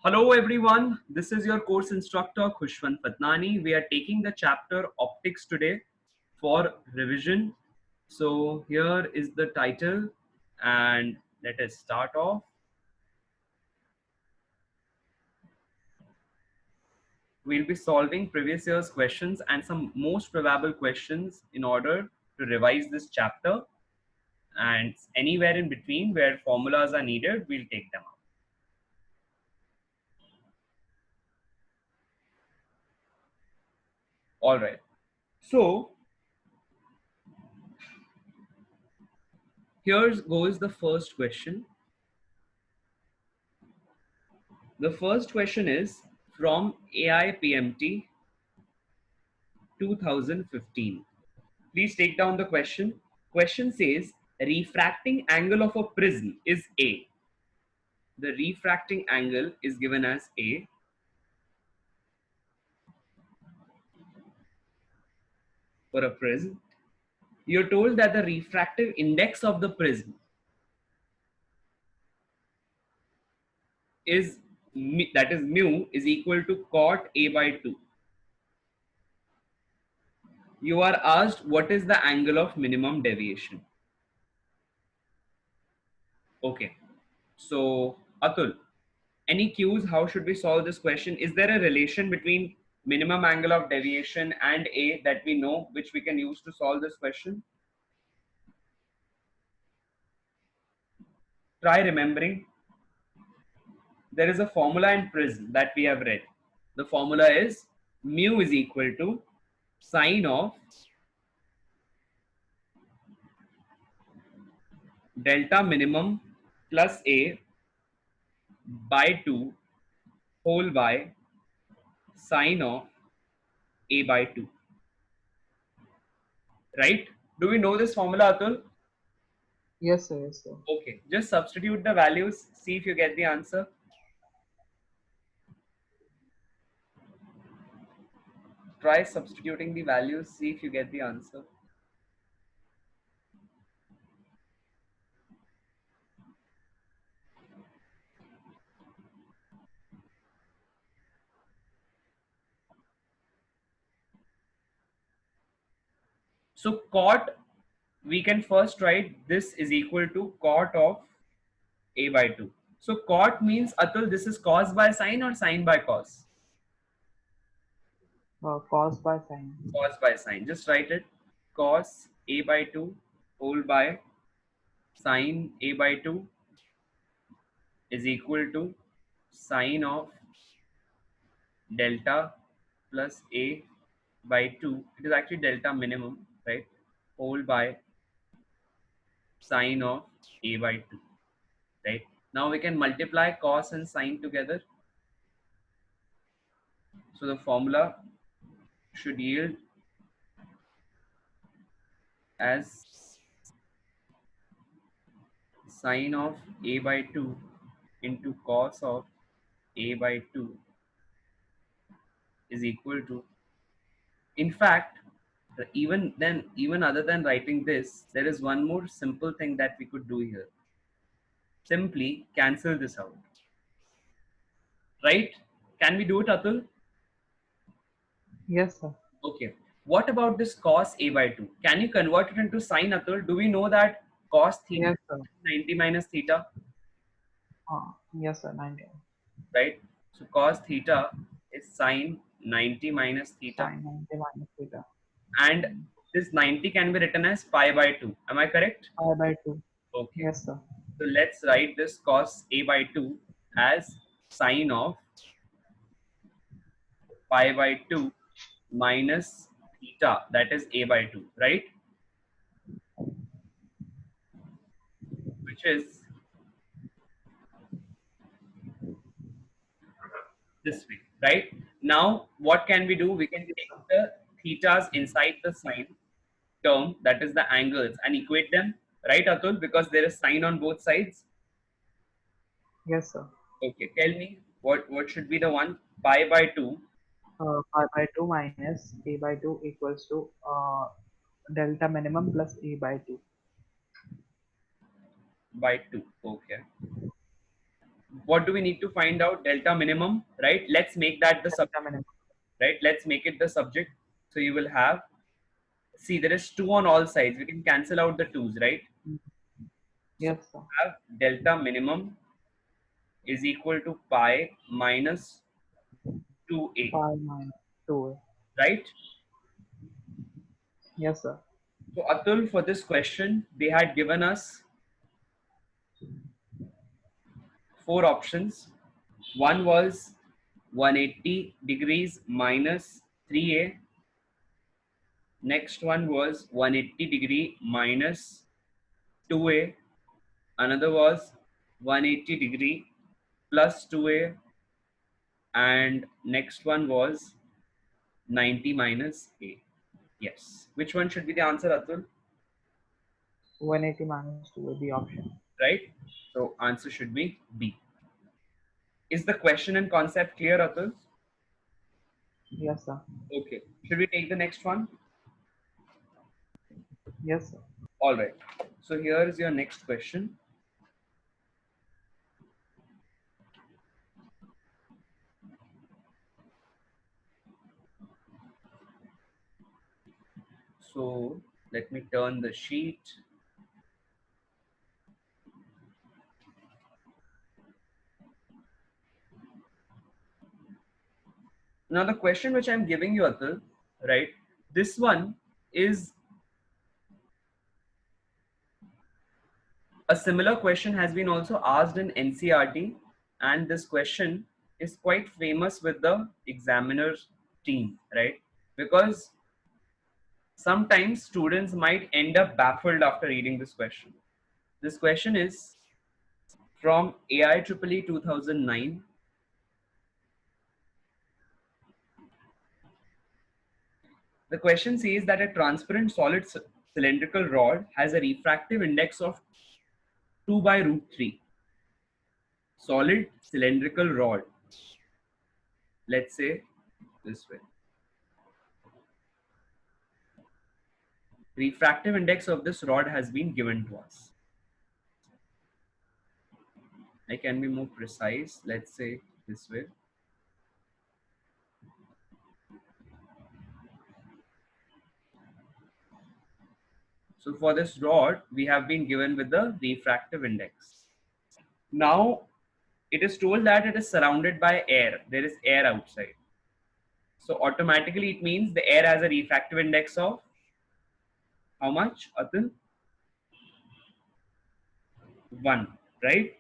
Hello everyone, this is your course instructor Khushwant Patnani. We are taking the chapter optics today for revision. So here is the title and let us start off. We'll be solving previous year's questions and some most probable questions in order to revise this chapter, and anywhere in between where formulas are needed, we'll take them out. All right. So here goes the first question. The first question is from AIPMT 2015. Please take down the question. Question says refracting angle of a prism is A. The refracting angle is given as A. For a prism. You're told that the refractive index of the prism is that is mu is equal to cot A by 2. You are asked what is the angle of minimum deviation. Okay. So Atul, any cues how should we solve this question? Is there a relation between minimum angle of deviation and A that we know, which we can use to solve this question? Try remembering. There is a formula in prism that we have read. The formula is mu is equal to sine of delta minimum plus A by 2 whole by sine of A by 2. Right? Do we know this formula, Atul? Yes, sir. Yes, sir. Okay, just substitute the values, see if you get the answer. Try substituting the values, see if you get the answer. So cot, we can first write this is equal to cot of A by 2. So cot means, Atul, this is cos by sine or sine by cos? Cos by sine. Cos by sine. Just write it. Cos A by 2 whole by sine A by 2 is equal to sine of delta plus A by 2. It is actually delta minimum, right? Whole by sine of A by 2, right? Now we can multiply cos and sine together. So the formula should yield as sine of A by 2 into cos of A by 2 is equal to, in fact, even other than writing this, there is one more simple thing that we could do here. Simply cancel this out, right? Can we do it, Atul? Yes, sir. Okay. What about this cos A by 2? Can you convert it into sine, Atul? Do we know that cos theta Yes, sir. is 90 minus theta, Yes, sir. 90. right? So cos theta is sine 90 minus theta, Sine 90 minus theta. and this 90 can be written as pi by 2. Am I correct? Pi by 2. Okay. Yes, sir. So let's write this cos A by 2 as sine of pi by 2 minus theta, that is A by 2, right? Which is this way, right? Now, what can we do? We can take the thetas inside the sine term, that is the angles, and equate them, right, Atul? Because there is sine on both sides. Yes, sir. Okay, tell me what should be the one? Pi by 2 Pi by 2 minus A by 2 equals to delta minimum plus A by 2. by 2. Okay. what do we need to find out? Delta minimum, right? Let's make that the Delta subject, minimum. right? Let's make it the subject. So you will have, see, there is 2 on all sides. We can cancel out the 2's, right? So Yes, sir. we have delta minimum is equal to pi minus 2a, 5 minus 2. right? Yes, sir. So Atul, for this question, they had given us 4 options. One was 180 degrees minus 3a. Next one was 180 degree minus 2a. Another was 180 degree plus 2a. And next one was 90 minus a. Yes. Which one should be the answer, Atul? 180 minus 2 will be option. Right? So answer should be B. Is the question and concept clear, Atul? Yes, sir. Okay. Should we take the next one? Yes, sir. All right. So here is your next question. So let me turn the sheet. Now the question which I'm giving you, Atul, right? This one is a similar question has been also asked in NCRT, and this question is quite famous with the examiner's team, right? Because sometimes students might end up baffled after reading this question. This question is from AIEEE 2009. The question says that a transparent solid cylindrical rod has a refractive index of 2 by root 3. Solid cylindrical rod. Let's say this way. Refractive index of this rod has been given to us. I can be more precise. Let's say this way. So for this rod, we have been given with the refractive index. Now, it is told that it is surrounded by air. There is air outside. So automatically it means the air has a refractive index of how much, Atul? 1, right?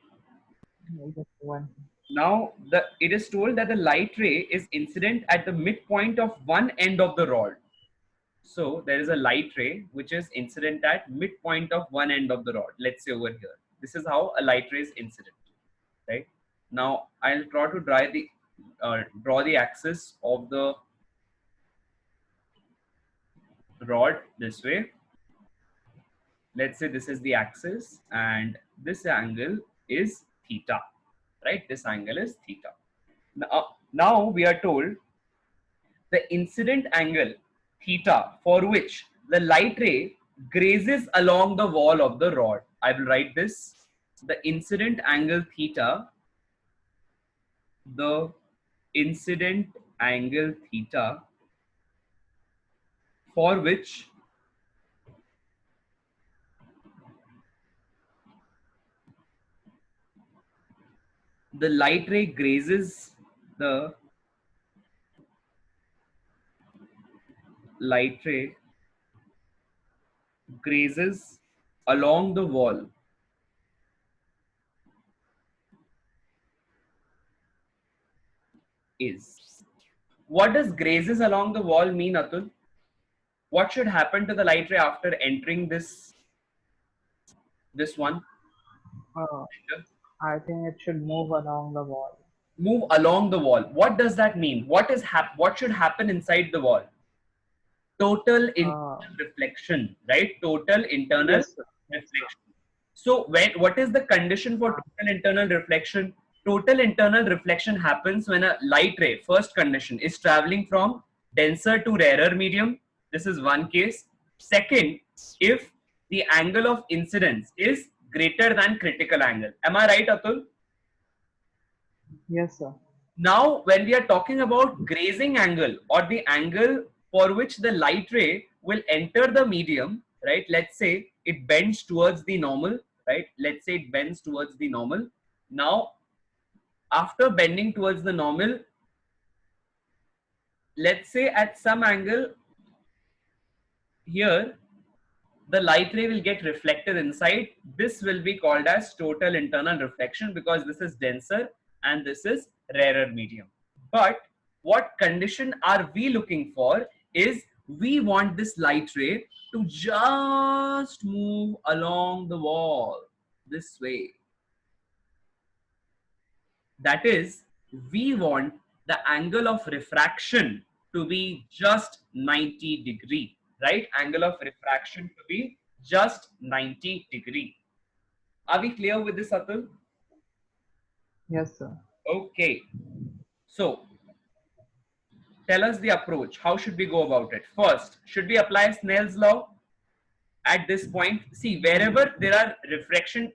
Just 1. Now, it is told that the light ray is incident at the midpoint of one end of the rod. So there is a light ray which is incident at midpoint of one end of the rod. Let's say over here. This is how a light ray is incident, right? Now I'll try to draw the axis of the rod this way. Let's say this is the axis and this angle is theta, right? This angle is theta. Now we are told the incident angle theta for which the light ray grazes along the wall of the rod. I will write this. The incident angle theta, the incident angle theta for which the light ray grazes the light ray grazes along the wall is. What does grazes along the wall mean, Atul? What should happen to the light ray after entering this one? I think it should move along the wall. Move along the wall. What does that mean? What should happen inside the wall? Total internal reflection, right? Total internal Yes, reflection. So what is the condition for total internal reflection? Total internal reflection happens when a light ray, first condition, is traveling from denser to rarer medium. This is one case. Second, if the angle of incidence is greater than critical angle. Am I right, Atul? Yes, sir. Now, when we are talking about grazing angle or the angle for which the light ray will enter the medium, right? Let's say it bends towards the normal, right? Let's say it bends towards the normal. Now, after bending towards the normal, let's say at some angle here, the light ray will get reflected inside. This will be called as total internal reflection because this is denser and this is rarer medium. But what condition are we looking for is we want this light ray to just move along the wall this way. That is, we want the angle of refraction to be just 90 degree, right? Angle of refraction to be just 90 degree. Are we clear with this, Atul? Yes, sir. Okay. So tell us the approach. How should we go about it? First, should we apply Snell's law at this point? See, wherever there are refraction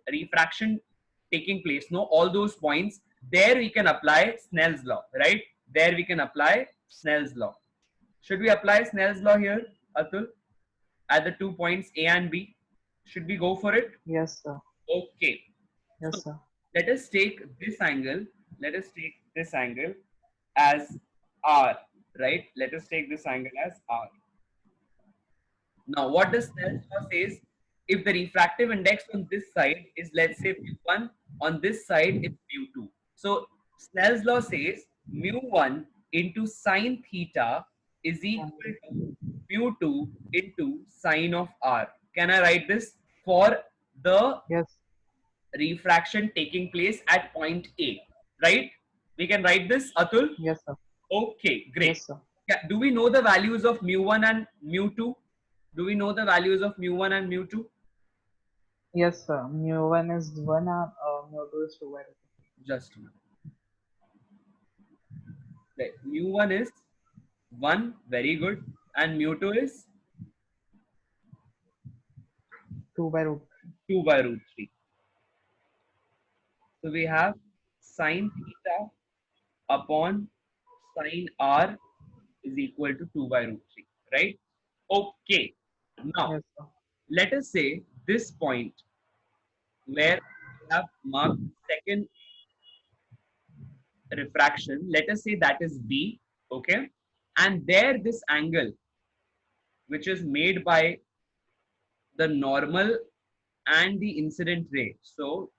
taking place, no, all those points, there we can apply Snell's law, right? There we can apply Snell's law. Should we apply Snell's law here, Atul, at the 2 points A and B? Should we go for it? Yes, sir. Okay. Yes, So sir. let us take this angle. Let us take this angle as R, right? Let us take this angle as R. Now, what does Snell's law says? If the refractive index on this side is, let's say, mu1, on this side it's mu2. So Snell's law says mu1 into sine theta is equal to mu2 into sine of r. Can I write this for the Yes. refraction taking place at point A, right? We can write this, Atul? Yes, sir. Okay, great. Yes, sir. Yeah, do we know the values of mu1 and mu2? Do we know the values of mu1 and mu2? Yes, sir. Mu1 is 1 and mu2 is 2 by 2. Just a minute. Right. Mu1 is 1, very good. And mu2 is 2 by root 2 by root 3. So we have sine theta upon sine r is equal to 2 by root 3, right? Okay. 3. Now, Yes, sir. let us say this point where we have marked second refraction, let us say that is B, okay? And there this angle, which is made by the normal and the incident ray. So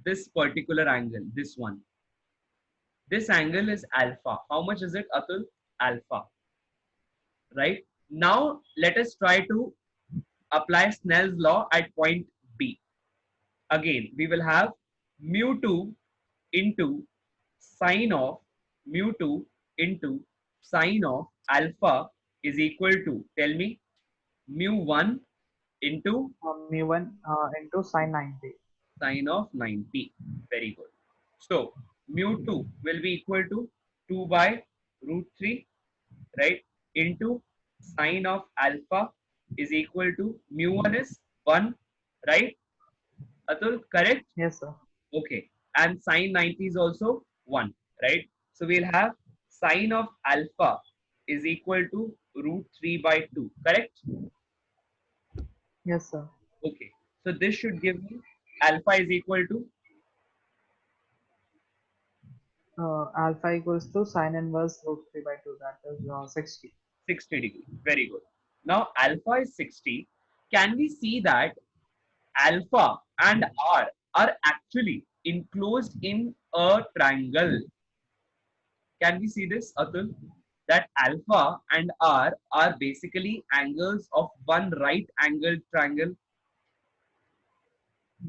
this particular angle, this one, this angle is alpha. How much is it, Atul? Alpha, right? Now let us try to apply Snell's law at point B. Again, we will have mu2 into sine of mu2 into sine of alpha is equal to, tell me, mu1 into mu1 into sine 90. sine of 90. Very good. So mu2 will be equal to 2 by root 3, right, into sine of alpha is equal to mu1 is 1, right? Atul, correct? Yes, sir. Okay. And sine 90 is also 1, right? So we'll have sine of alpha is equal to root 3 by 2, correct? Yes, sir. Okay. So this should give me alpha is equal to Alpha equals to sine inverse root 3 by 2. That is 60. 60 degree. Very good. Now alpha is 60. Can we see that alpha and r are actually enclosed in a triangle? Can we see this, Atul? That alpha and r are basically angles of one right angled triangle.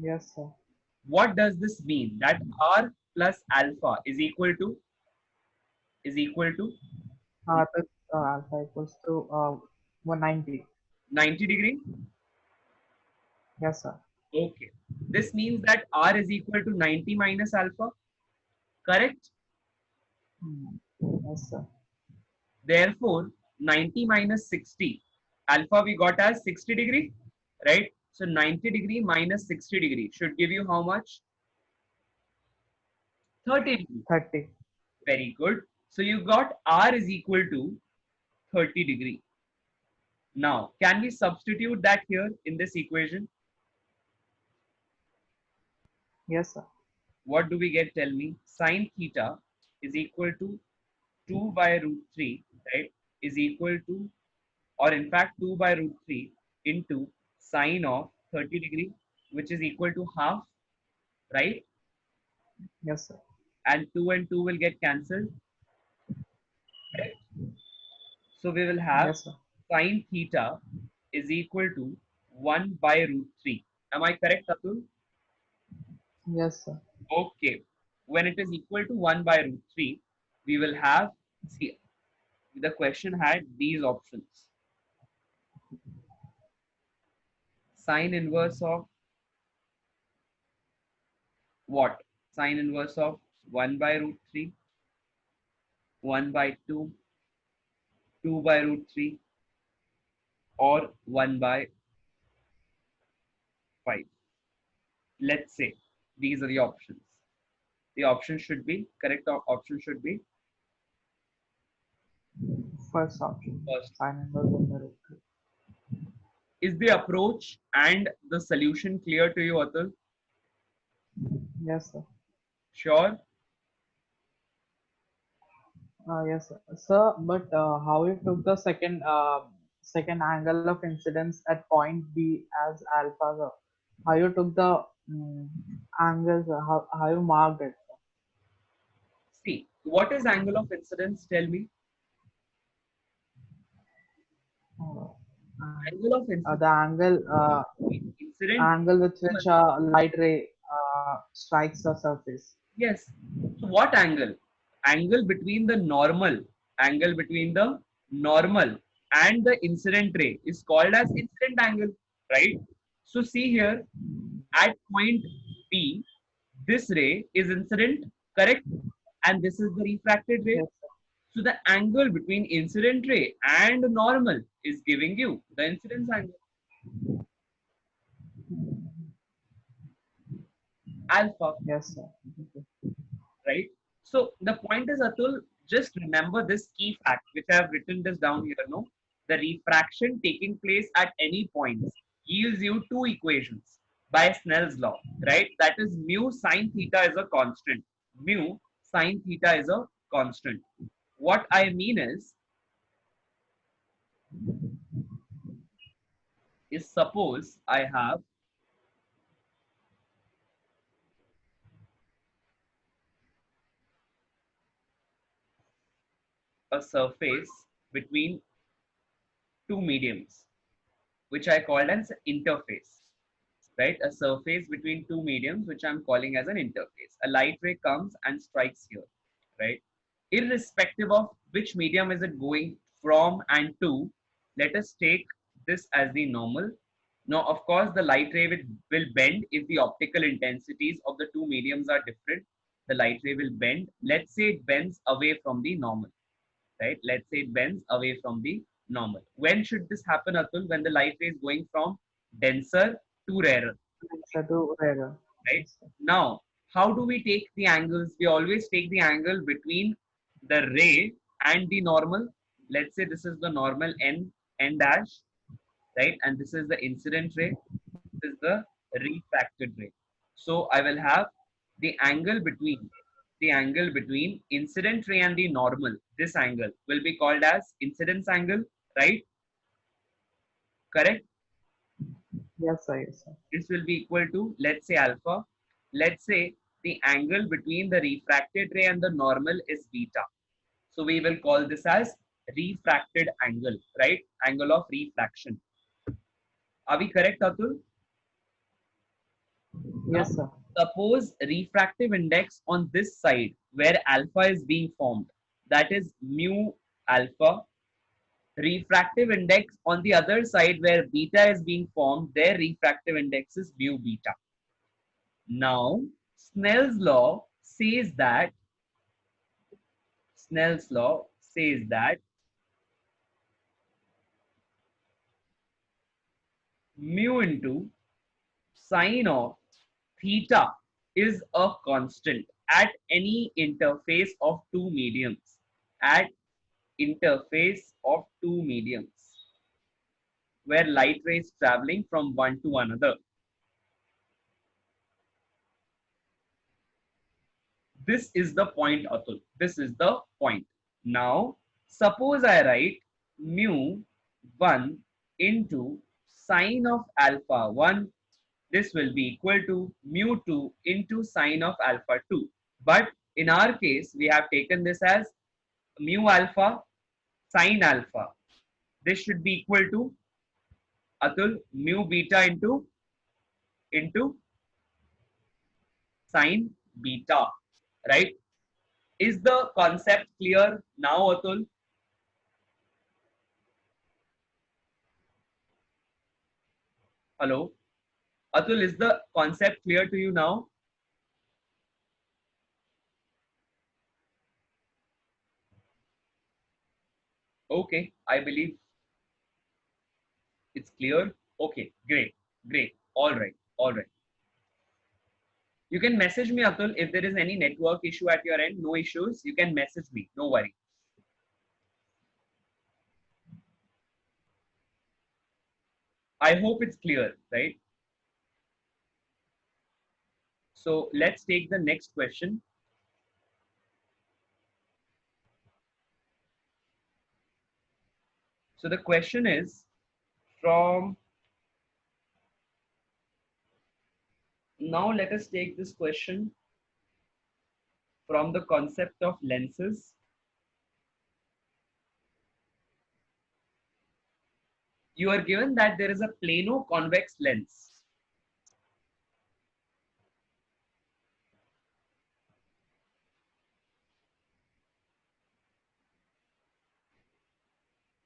Yes, sir. What does this mean? That r plus alpha is equal to Alpha equals to 190. 90 degree. Yes, sir. Okay. This means that r is equal to 90 minus alpha. Correct? Yes, sir. Therefore, 90 minus 60. Alpha we got as 60 degree, right? So 90 degree minus 60 degree should give you how much? 30 degree. 30. Very good. So you got r is equal to 30 degree. Now, can we substitute that here in this equation? Yes, sir. What do we get? Tell me. Sine theta is equal to 2 by root 3, right? Is equal to, or in fact, 2 by root 3 into sine of 30 degree, which is equal to half, right? Yes, sir. And 2 will get cancelled, right? So we will have Yes, sir. sine theta is equal to 1 by root 3. Am I correct, Atul? Yes, sir. Okay. When it is equal to 1 by root 3, we will have, see, the question had these options. Sine inverse of what? Sine inverse of 1 by root 3, 1 by 2, 2 by root 3, or 1 by 5. Let's say these are the options. The option should be, correct option should be First option. first. Sine inverse of the root 3. Is the approach and the solution clear to you, Atul? Yes, sir. Sure? Yes, sir. Sir, but how you took the second angle of incidence at point B as alpha, sir? How you took the angles? How you marked it? See, what is angle of incidence? Tell me. Uh, Angle of the incidence angle between incident. angle with which light ray strikes the surface. Yes. So what angle? Angle between the normal, angle between the normal and the incident ray is called as incident angle, right? So see here, at point B, this ray is incident, correct? And this is the refracted ray. Yes, sir. So the angle between incident ray and normal is giving you the incidence angle, alpha. Yes, sir. Right? So the point is, Atul, just remember this key fact, which I have written this down here. No, the refraction taking place at any points yields you two equations by Snell's law, right? That is mu sine theta is a constant. Mu sine theta is a constant. What I mean is suppose I have a surface between two mediums, which I called as interface, right? A surface between two mediums, which I'm calling as an interface. A light ray comes and strikes here, right? Irrespective of which medium is it going from and to, let us take this as the normal. Now, of course, the light ray will bend if the optical intensities of the two mediums are different. The light ray will bend. Let's say it bends away from the normal, right? Let's say it bends away from the normal. When should this happen, Atul? When the light ray is going from denser to rarer, Denser to rarer. right? Yes, sir. Now, how do we take the angles? We always take the angle between the ray and the normal. Let's say this is the normal n dash, right? And this is the incident ray. This is the refracted ray. So I will have the angle between incident ray and the normal. This angle will be called as incidence angle, right? Correct? Yes, sir. Yes, sir. This will be equal to, let's say, alpha. Let's say the angle between the refracted ray and the normal is beta. So we will call this as refracted angle, right? Angle of refraction. Are we correct, Atul? Now, Yes, sir. suppose refractive index on this side where alpha is being formed, that is mu alpha. Refractive index on the other side where beta is being formed, their refractive index is mu beta. Now, Snell's law says that Snell's law says that mu into sine of theta is a constant at any interface of two mediums. At interface of two mediums where light rays traveling from one to another. This is the point, Atul. This is the point. Now, suppose I write mu 1 into sine of alpha 1. This will be equal to mu 2 into sine of alpha 2. But in our case, we have taken this as mu alpha sine alpha. This should be equal to, Atul, mu beta into sine beta, right? Is the concept clear now, Atul? Hello? Atul, is the concept clear to you now? Okay, I believe it's clear. Okay, great, great. All right, all right. You can message me, Atul, if there is any network issue at your end. No issues. You can message me. No worry. I hope it's clear, right? So let's take the next question. So the question is from, now let us take this question from the concept of lenses. You are given that there is a plano-convex lens.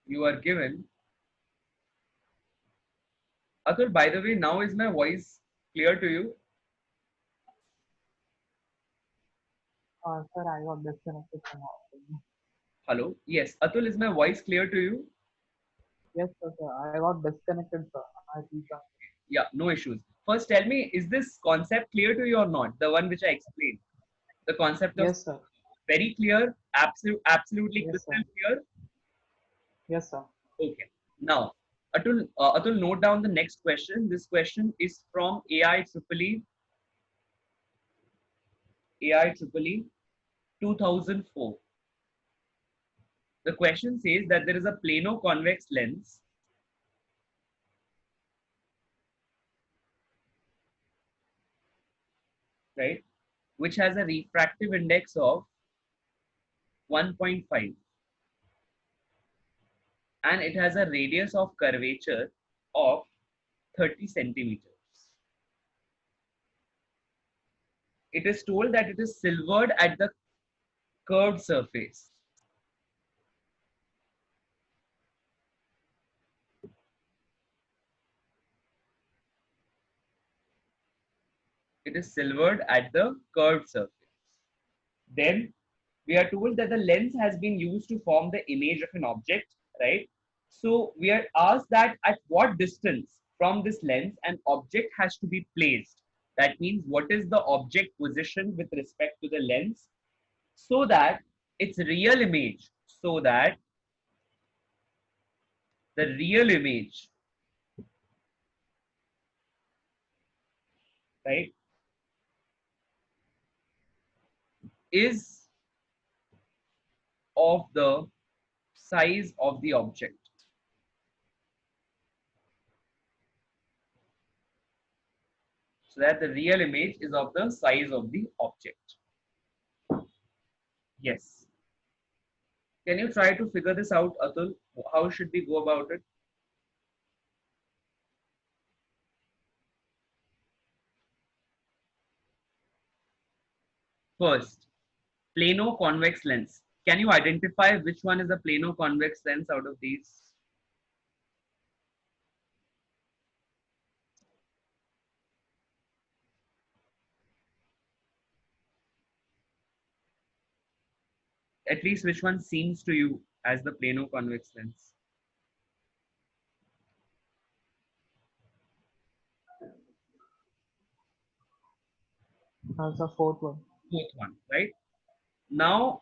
You are given, Atul, by the way, now is my voice clear to you? Sir, I got disconnected somehow. Hello? Yes, Atul, is my voice clear to you? Yes, sir. I got disconnected, sir. I rejoined. Yeah, no issues. First, tell me, is this concept clear to you or not? The one which I explained. The concept of Yes, sir. very clear, absolutely Yes, sir. crystal clear. Yes, sir. Okay. Now, Atul, note down the next question. This question is from AI EEE 2004. The question says that there is a plano-convex lens, right, which has a refractive index of 1.5 and it has a radius of curvature of 30 centimeters. It is told that it is silvered at the curved surface. It is silvered at the curved surface. Then we are told that the lens has been used to form the image of an object, right? So we are asked that at what distance from this lens an object has to be placed. That means what is the object position with respect to the lens so that its real image, so that the real image, right, is of the size of the object. So that the real image is of the size of the object. Yes. Can you try to figure this out, Atul? How should we go about it? First, plano-convex lens. Can you identify which one is a plano-convex lens out of these? At least which one seems to you as the plano-convex lens? That's the fourth one. fourth one, right? Now,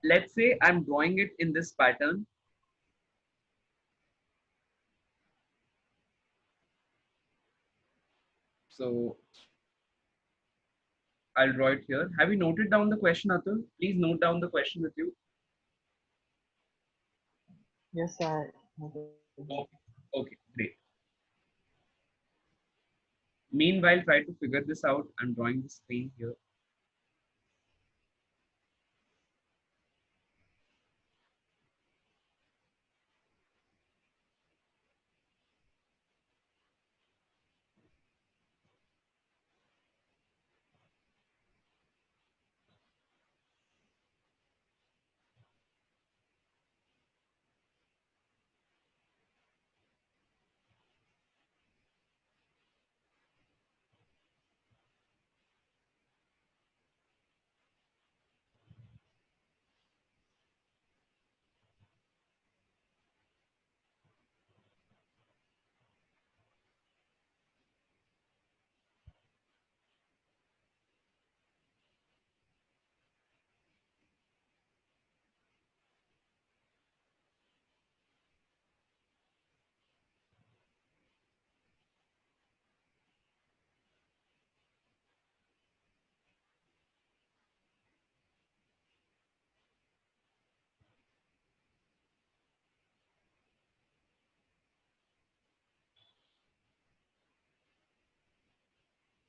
let's say I'm drawing it in this pattern. So I'll draw it here. Have you noted down the question, Atul? Please note down the question with you. Yes, I noted. Okay, okay, great. Meanwhile, try to figure this out. I'm drawing the screen here.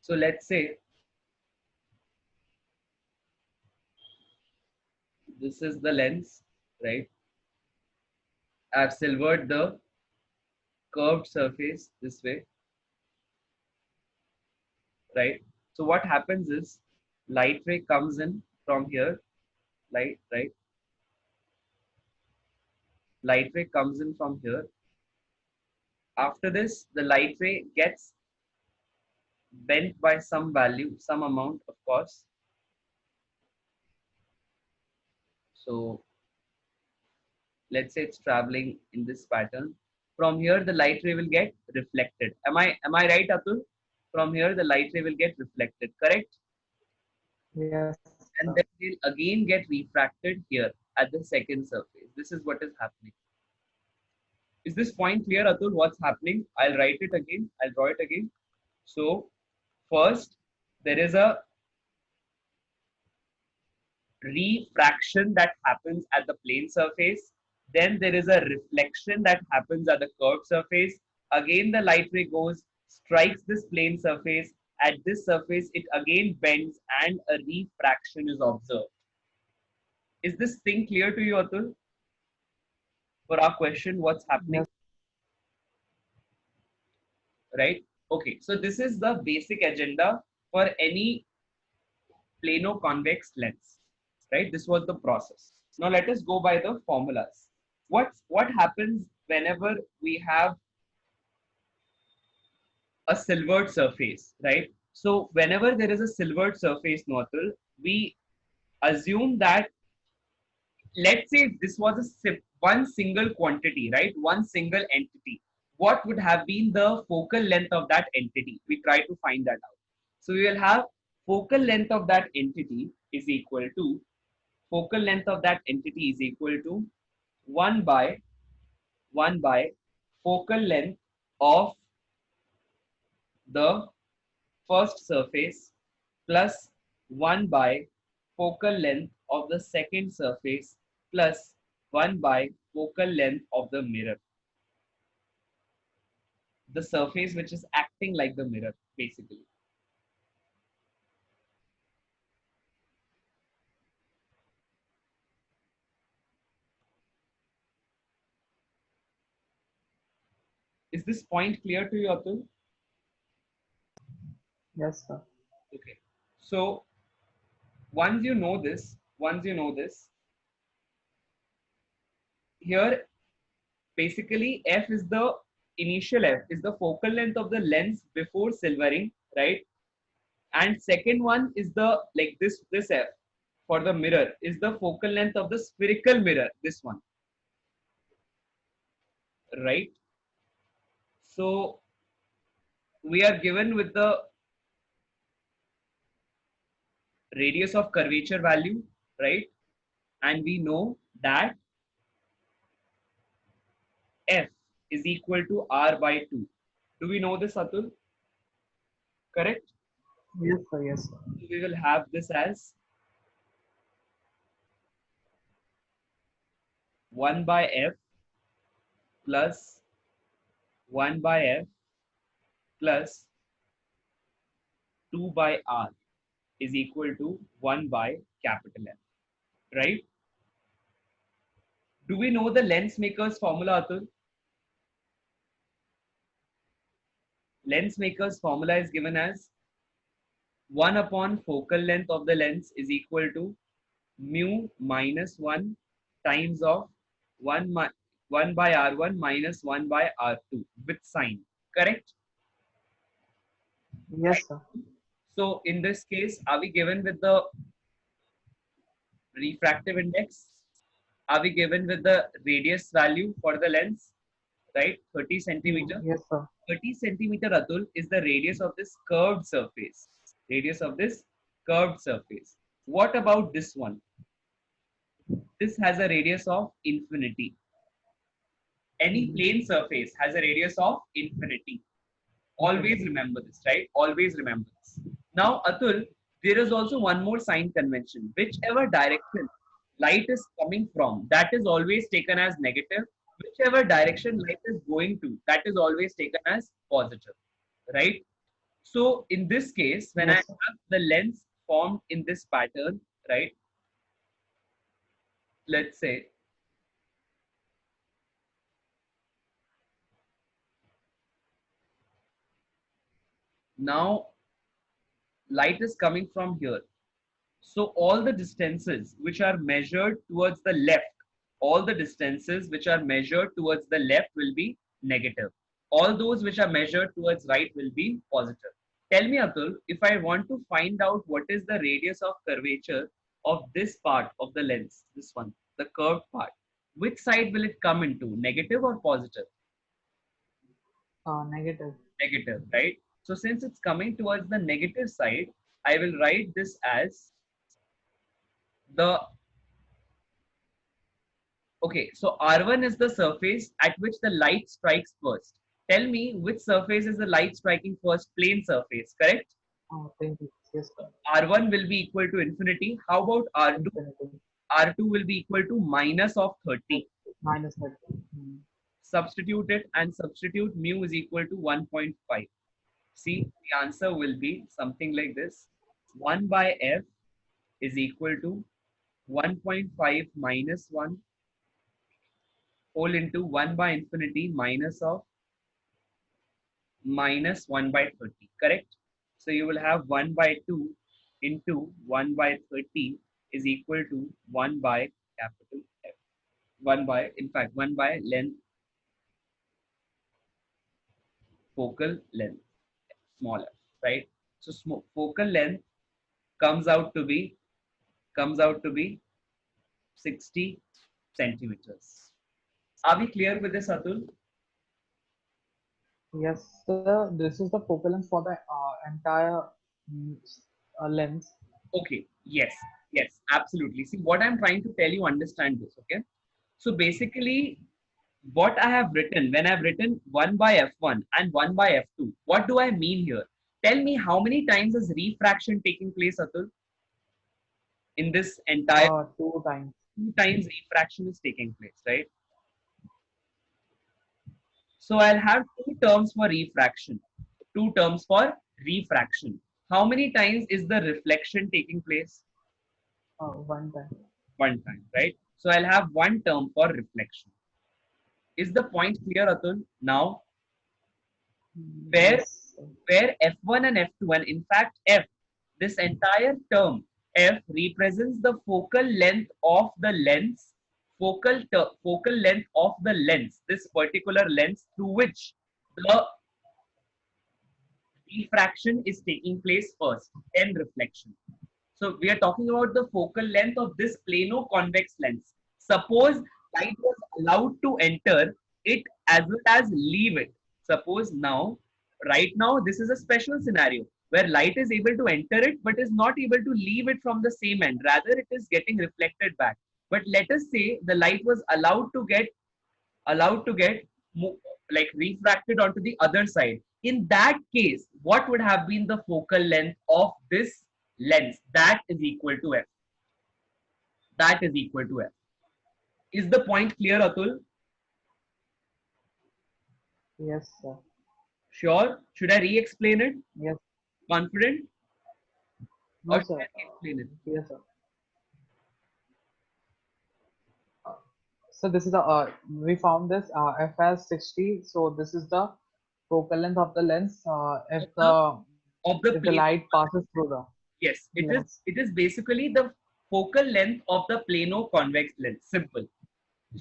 So let's say this is the lens, right? I've silvered the curved surface this way, right? So what happens is light ray comes in from here, right? Light ray comes in from here. After this, the light ray gets bent by some value, some amount, of course. So let's say it's traveling in this pattern. From here, the light ray will get reflected. Am I right, Atul? From here, the light ray will get reflected, correct? Yes, sir. And then they'll again get refracted here at the second surface. This is what is happening. Is this point clear, Atul? What's happening? I'll write it again. I'll draw it again. So first, there is a refraction that happens at the plane surface. Then there is a reflection that happens at the curved surface. Again, the light ray goes, strikes this plane surface. At this surface, it again bends and a refraction is observed. Is this thing clear to you, Atul? For our question, what's happening, Yes, right? Okay, so this is the basic agenda for any plano-convex lens, right? This was the process. Now let us go by the formulas. What happens whenever we have a silvered surface, right? So whenever there is a silvered surface, Noatul, we assume that, let's say this was one single quantity, right? One single entity. What would have been the focal length of that entity? We try to find that out. So we will have focal length of that entity is equal to focal length of that entity is equal to 1 by 1 by focal length of the first surface plus 1 by focal length of the second surface plus 1 by focal length of the mirror. The surface which is acting like the mirror, basically. Is this point clear to you, Atul? yes, sir. Okay. So once you know this, here basically f is the initial f is the focal length of the lens before silvering, right? And second one is the, like, this f for the mirror is the focal length of the spherical mirror, this one, right? So we are given with the radius of curvature value, right? And we know that f is equal to r by 2. Do we know this, Atul? Correct? Yes, sir. Yes, sir. So we will have this as 1 by f plus 1 by f plus 2 by r is equal to 1 by capital F, right? Do we know the lens maker's formula, Atul? Lens maker's formula is given as 1 upon focal length of the lens is equal to mu minus 1 times of 1, 1 by r1 minus 1 by r2 with sign, correct? Yes, sir. So in this case, are we given with the refractive index? Are we given with the radius value for the lens, right? 30 centimeter. Yes, sir. 30 centimeter, Atul, is the radius of this curved surface. Radius of this curved surface. What about this one? This has a radius of infinity. Any plane surface has a radius of infinity. Always remember this, right? Always remember this. Now, Atul, there is also one more sign convention. Whichever direction light is coming from, that is always taken as negative. Whichever direction light is going to, that is always taken as positive, right? So in this case, when I Yes, sir. have the lens formed in this pattern, right? Let's say now light is coming from here. So all the distances which are measured towards the left, all the distances which are measured towards the left will be negative. All those which are measured towards right will be positive. Tell me, Atul, if I want to find out what is the radius of curvature of this part of the lens, this one, the curved part, which side will it come into, negative or positive? Negative. Negative, right? So since it's coming towards the negative side, I will write this as the okay, so R1 is the surface at which the light strikes first. Tell me which surface is the light striking first? Plane surface, correct? Thank you. Yes, sir. R1 will be equal to infinity. How about R2? Infinity. R2 will be equal to minus of 30. Minus 30. Substitute it and substitute mu is equal to 1.5. See, the answer will be something like this. 1 by F is equal to 1.5 minus 1 whole into 1 by infinity minus of minus 1 by 30, correct? So you will have 1 by 2 into 1 by 30 is equal to 1 by capital F. 1 by, in fact, 1 by length, focal length, small f, right? So focal length comes out to be, comes out to be 60 centimeters. Are we clear with this, Atul? Yes, sir. This is the focal length for the entire mm, lens. Okay, yes, yes, absolutely. See, what I'm trying to tell you, understand this, okay? So basically, what I have written, when I've written 1 by f1 and 1 by f2, what do I mean here? Tell me how many times is refraction taking place, Atul? In this entire 2 times. 2 times refraction is taking place, right? So I'll have two terms for refraction. Two terms for refraction. How many times is the reflection taking place? 1 time. One time, right? So I'll have one term for reflection. Is the point clear, Atul? Now, where Yes, sir. where f1 and f2, and in fact f, this entire term f represents the focal length of the lens, focal length of the lens, this particular lens through which the refraction is taking place first, then reflection. So we are talking about the focal length of this plano-convex lens. Suppose light was allowed to enter it as well as leave it. Suppose now, right now, this is a special scenario. where light is able to enter it but is not able to leave it from the same end. Rather, it is getting reflected back. But let us say the light was allowed to get like refracted onto the other side. In that case, what would have been the focal length of this lens? That is equal to f. That is equal to f. Is the point clear, Atul? Yes, sir. Sure? Should I re-explain it? Yes. Confident? No, Or should sir. I re-explain it? Yes, sir. So this is the we found this f as 60. So this is the focal length of the lens Of the of if the the plane. light passes through the Yes, lens. it is basically the focal length of the plano-convex lens. Simple.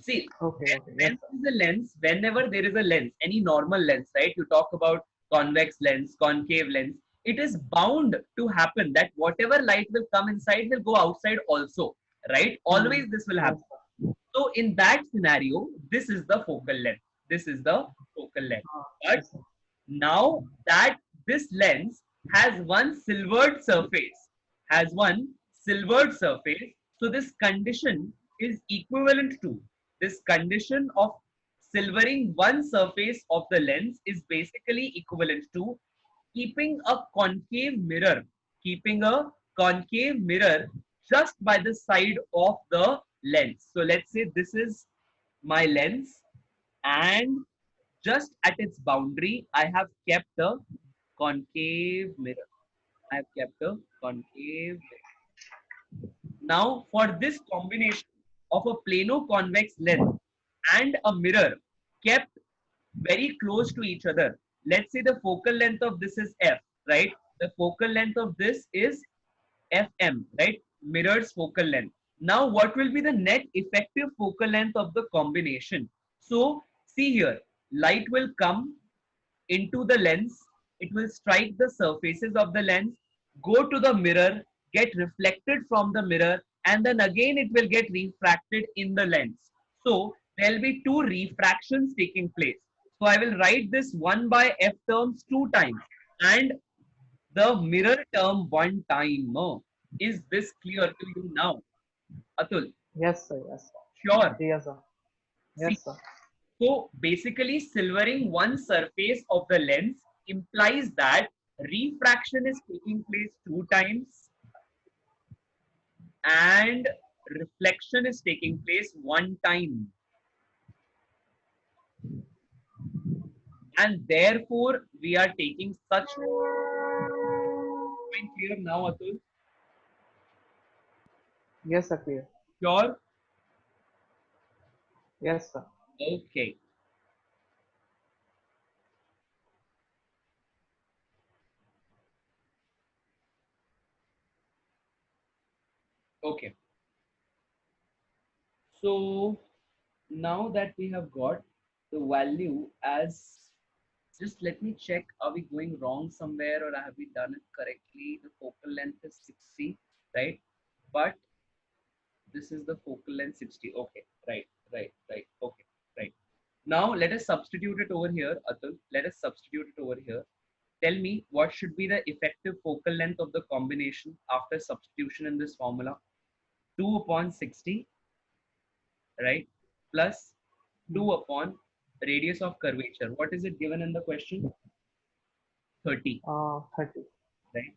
See, Okay, okay, yes, when sir. there is a lens, whenever there is a lens, any normal lens, right? You talk about convex lens, concave lens, it is bound to happen that whatever light will come inside will go outside also, right? Hmm. Always this will Yes, happen. sir. So in that scenario, this is the focal length. This is the focal length. But Yes, sir. now that this lens has one silvered surface, so this condition is equivalent to this condition of silvering one surface of the lens is basically equivalent to keeping a concave mirror, keeping a concave mirror just by the side of the lens. So let's say this is my lens, and just at its boundary, I have kept a concave mirror. I have kept a concave mirror. Now, for this combination of a plano-convex lens and a mirror kept very close to each other, let's say the focal length of this is f, right? The focal length of this is fm, right? Mirror's focal length. Now, what will be the net effective focal length of the combination? So, see here, light will come into the lens, it will strike the surfaces of the lens, go to the mirror, get reflected from the mirror, and then again it will get refracted in the lens. So there will be two refractions taking place. So I will write this 1 by f terms two times and the mirror term one time. Is this clear to you now, Atul? Yes, sir. Yes, sir. Sure. Yes, sir. See, Yes, sir. so basically, silvering one surface of the lens implies that refraction is taking place two times and reflection is taking place one time. And therefore, we are taking such point clear now, Atul. Yes, sir. Clear. Sure. Yes, sir. Okay. Okay. So now that we have got the value as, just let me check, are we going wrong somewhere or have we done it correctly? The focal length is 60, right? But this is the focal length 60. Okay, right. Okay, right. Now let us substitute it over here, Atul. Let us substitute it over here. Tell me what should be the effective focal length of the combination after substitution in this formula. 2 upon 60, right? Plus 2 upon radius of curvature. What is it given in the question? 30, 30. right?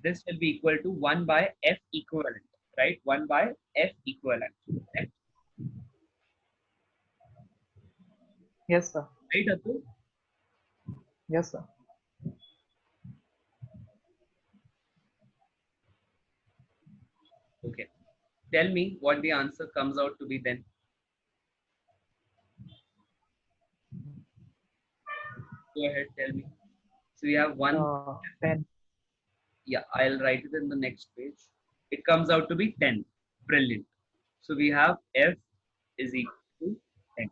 This will be equal to 1 by F equivalent, right? 1 by F equivalent, right? Yes, sir. Right, Atul? Yes, sir. Okay. Tell me what the answer comes out to be then. Go ahead, tell me. So we have one, 10. yeah, I'll write it in the next page. It comes out to be 10. Brilliant. So we have F is equal to 10.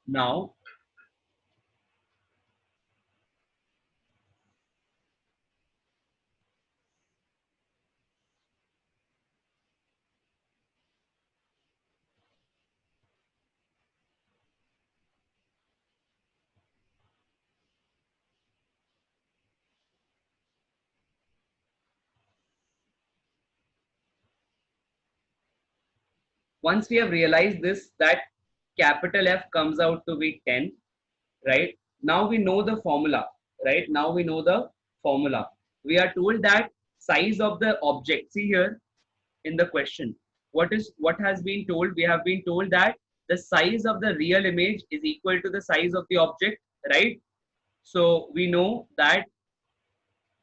Now, Once we have realized this, that capital F comes out to be 10, right? Now we know the formula, right? Now we know the formula. We are told that size of the object. See here in the question, what has been told? We have been told that the size of the real image is equal to the size of the object, right? So we know that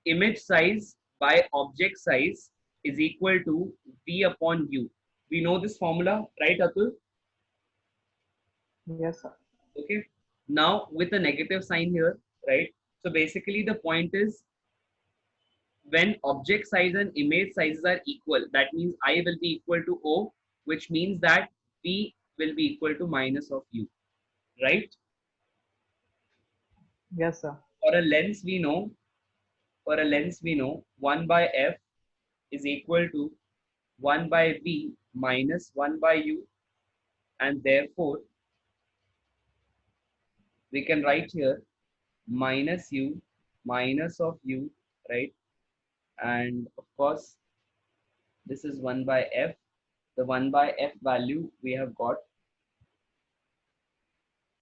image size by object size is equal to V upon U. We know this formula, right, Atul? Yes, sir. Okay. Now with a negative sign here, right? So basically the point is when object size and image sizes are equal, that means I will be equal to O, which means that V will be equal to minus of U, right? Yes, sir. For a lens, we know, for a lens, we know 1 by F is equal to 1 by V minus 1 by U, and therefore we can write here minus U minus of U, right? And of course, this is 1 by F. The 1 by F value we have got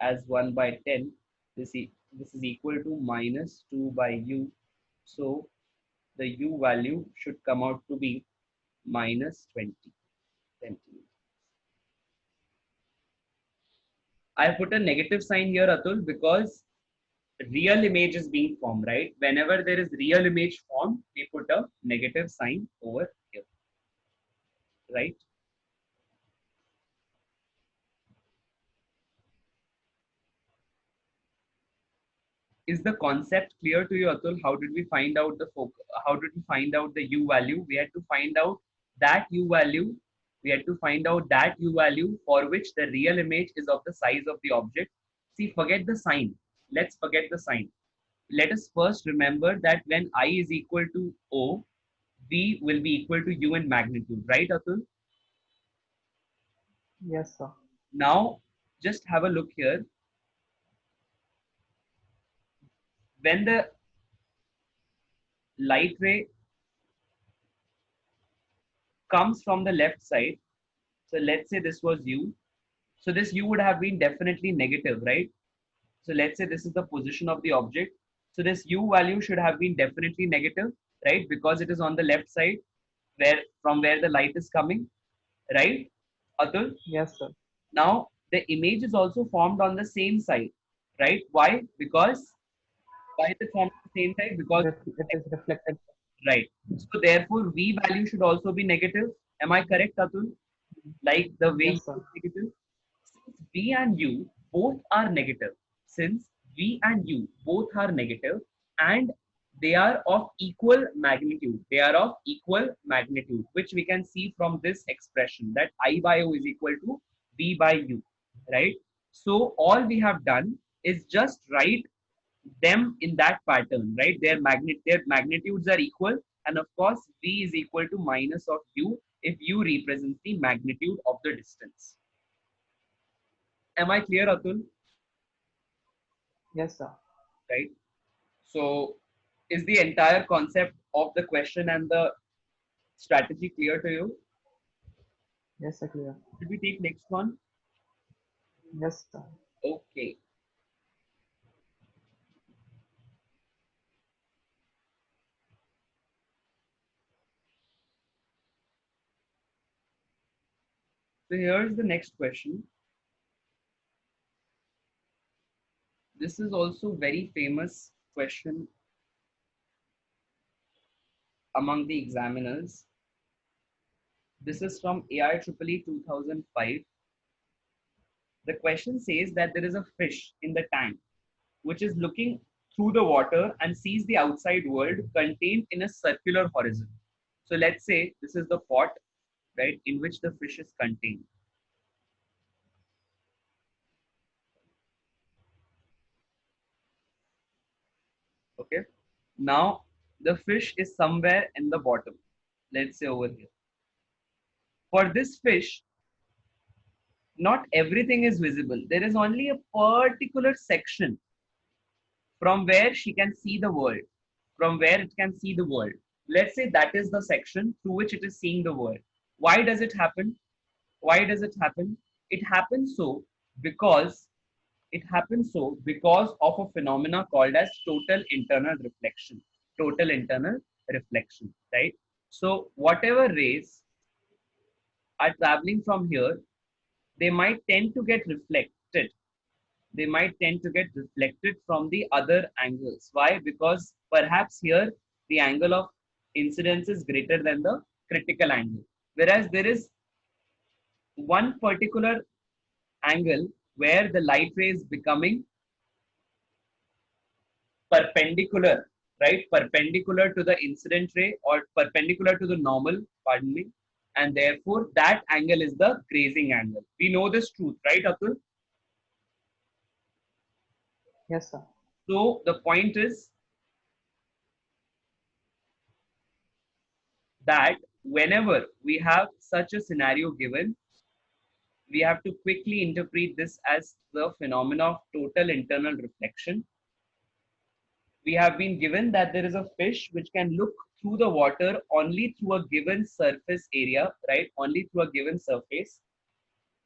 as 1 by 10. This is equal to minus 2 by U. So the U value should come out to be minus 20 centimeters. I have put a negative sign here, Atul, because real image is being formed, right? Whenever there is real image formed, we put a negative sign over here, right? Is the concept clear to you, Atul? How did we find out the how did we find out the U value? We had to find out that U value. We had to find out that U value for which the real image is of the size of the object. See, forget the sign. Let's forget the sign. Let us first remember that when I is equal to O, V will be equal to U in magnitude, right, Atul? Yes, sir. Now, just have a look here. When the light ray comes from the left side, so let's say this was U. So this U would have been definitely negative, right? So let's say this is the position of the object. So this U value should have been definitely negative, right? Because it is on the left side where the light is coming, right? Atul? Yes, sir. Now the image is also formed on the same side, right? Why? Because why is it formed on the same side? Because It is reflected. right. So therefore V value should also be negative. Am I correct, Atul? Like the way Yes, U sir. is negative. Since V and U both are negative, since V and U both are negative and they are of equal magnitude, they are of equal magnitude, which we can see from this expression that I by O is equal to V by U, right? So all we have done is just write them in that pattern, right? Their magnitudes are equal, and of course V is equal to minus of U if U represents the magnitude of the distance. Am I clear, Atul? Yes, sir. Right. So, is the entire concept of the question and the strategy clear to you? Yes, sir. Clear. Should we take next one? Yes, sir. Okay. So here's the next question. This is also very famous question among the examiners. This is from AIEEE 2005. The question says that there is a fish in the tank which is looking through the water and sees the outside world contained in a circular horizon. So let's say this is the pot, right, in which the fish is contained. Okay. Now the fish is somewhere in the bottom. Let's say over here. For this fish, not everything is visible. There is only a particular section from where she can see the world, from where it can see the world. Let's say that is the section through which it is seeing the world. Why does it happen? Why does it happen? It happens so because of a phenomena called as total internal reflection. Total internal reflection, right? So whatever rays are traveling from here, they might tend to get reflected. They might tend to get reflected from the other angles. Why? Because perhaps here the angle of incidence is greater than the critical angle. Whereas there is one particular angle where the light ray is becoming perpendicular, right? Perpendicular to the incident ray or perpendicular to the normal, pardon me. And therefore that angle is the grazing angle. We know this truth, right, Atul? Yes, sir. So the point is that whenever we have such a scenario given, we have to quickly interpret this as the phenomena of total internal reflection. We have been given that there is a fish which can look through the water only through a given surface area, right? Only through a given surface.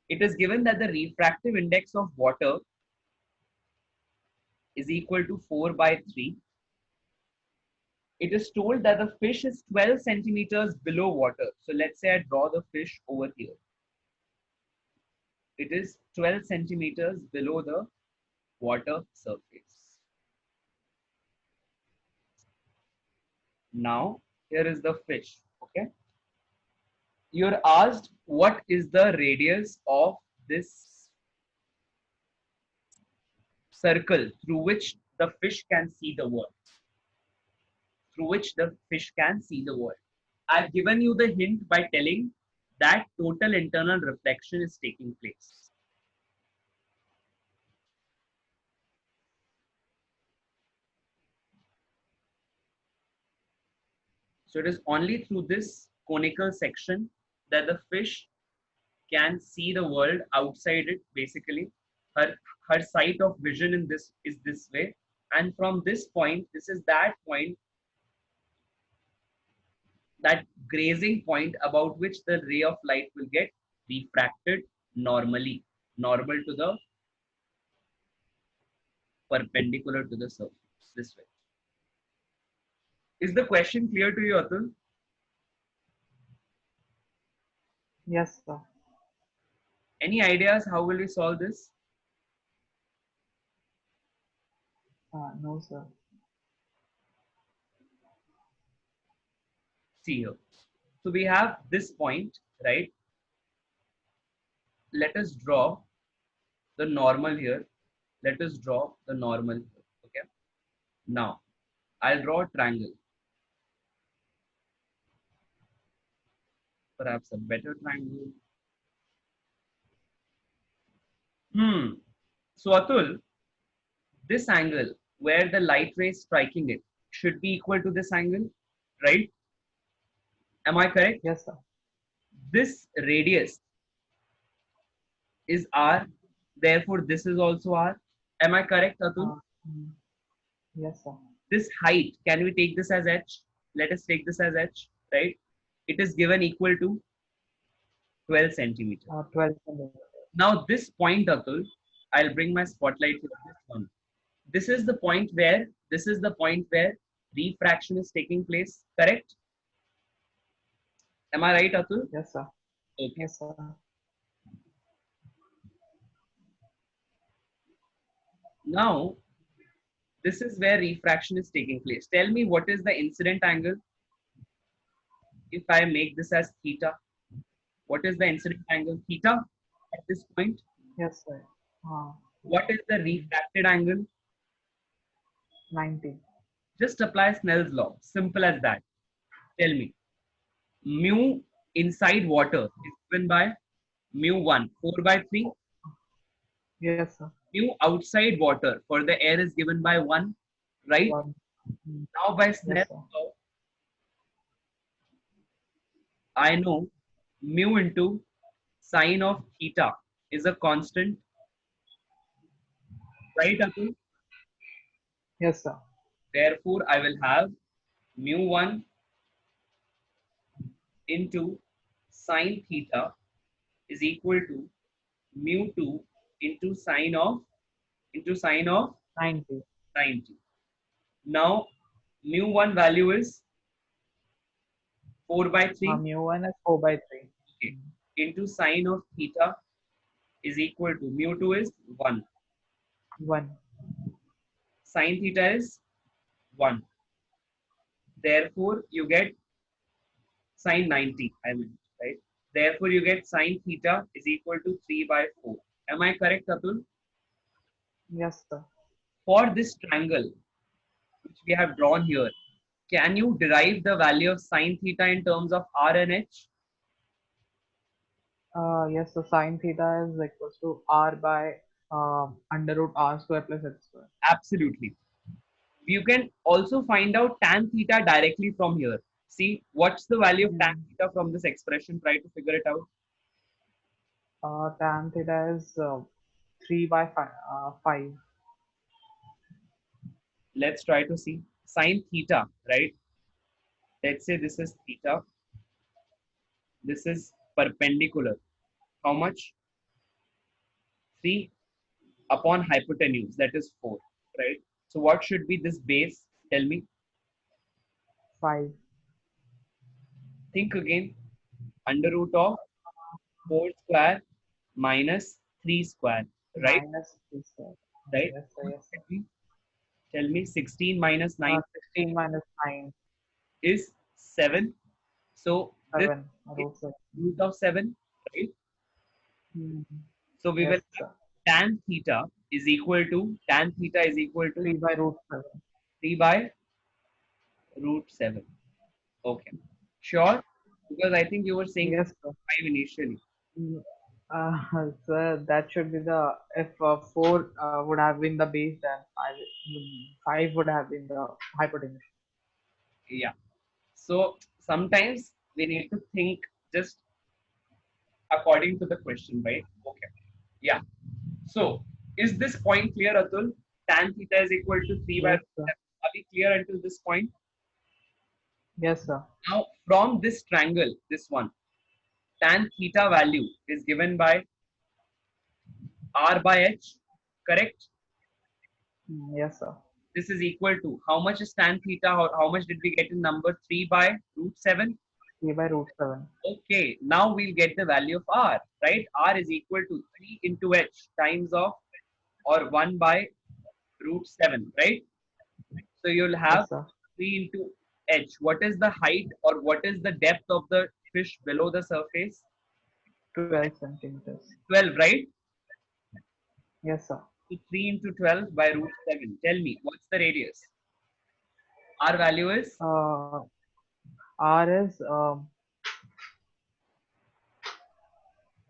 It is given that the refractive index of water is equal to 4 by 3. It is told that the fish is 12 centimeters below water. So let's say I draw the fish over here. It is 12 centimeters below the water surface. Now, here is the fish. Okay. You're asked what is the radius of this circle through which the fish can see the world. Through which the fish can see the world. I've given you the hint by telling that total internal reflection is taking place. So it is only through this conical section that the fish can see the world outside it. Basically, her sight of vision in this is this way, and from this point, this is that point, that grazing point about which the ray of light will get refracted normally, normal to the perpendicular to the surface, this way. Is the question clear to you, Atul? Yes, sir. Any ideas how will we solve this? No, sir. See here. So we have this point, right? Let us draw the normal here. Let us draw the normal here. Okay. Now, I'll draw a triangle. Perhaps a better triangle. So Atul, this angle where the light ray is striking it should be equal to this angle, right? Am I correct? Yes, sir. This radius is R, therefore this is also R. Am I correct, Atul? Mm, yes, sir. This height, can we take this as H? Let us take this as H, right? It is given equal to 12 centimeters. 12 centimeters. Now this point, Atul, I'll bring my spotlight to this one. This is the point where refraction is taking place, correct? Am I right, Atul? Yes, sir. Okay. Yes, sir. Now, this is where refraction is taking place. Tell me what is the incident angle if I make this as theta? What is the incident angle theta at this point? Yes, sir. What is the refracted angle? 90. Just apply Snell's law. Simple as that. Tell me. Mu inside water is given by mu1, 4 by 3. Yes, sir. Mu outside water for the air is given by 1, right? 1. Mm, Now by yes, Snell's sir. law, I know mu into sine of theta is a constant, right, Atul? Yes, sir. Therefore, I will have mu1 into sine theta is equal to mu2 into sine of 90. 90. Now mu1 value is 4 by 3, Mu1 is 4 by 3. okay, into sine of theta is equal to mu2 is 1, 1. sine theta is 1. Therefore, you get sine 90, I mean, right? Therefore, you get sine theta is equal to 3 by 4. Am I correct, Atul? Yes, sir. For this triangle, which we have drawn here, can you derive the value of sine theta in terms of r and h? Yes, so sine theta is equals to r by under root r square plus h square. Absolutely. You can also find out tan theta directly from here. See, what's the value of tan Mm. theta from this expression? Try to figure it out. Tan theta is 3 by 5. 5. Let's try to see. Sine theta, right? Let's say this is theta. This is perpendicular. How much? 3 upon hypotenuse, that is 4, right? So what should be this base? Tell me. 5 Think again. Under root of 4 square minus 3 square, right? minus 3 square. Right? Yes, sir. Yes, sir. Tell me 16 minus 9 16 minus 9. is 7. So this 7. is Root 7. root of 7, right? Mhm. So we will Yes, have sir. tan theta is equal to 3 by root 7. 3 by root 7. Okay. Sure? Because I think you were saying Yes, sir. 5 initially. Mm, Sir, that should be the if 4 would have been the base, then 5 would have been the hypotenuse. Yeah. So sometimes we need to think just according to the question, right? Okay. Yeah. So is this point clear, Atul? Tan theta is equal to 3 by Yes, root sir. 7. Are we clear until this point? Yes, sir. Now, from this triangle, this one, tan theta value is given by r by h, correct? Yes, sir. This is equal to how much is tan theta? How much did we get in number 3 by root 7? 3 by root 7. Okay, now we'll get the value of r, right? R is equal to 3 into h times of or 1 by root 7, right? So you'll have Yes, sir. 3 into h. What is the height or what is the depth of the fish below the surface? 12 centimeters. 12, right? Yes, sir. So 3 into 12 by root 7. Tell me, what's the radius? R value is, Uh, R is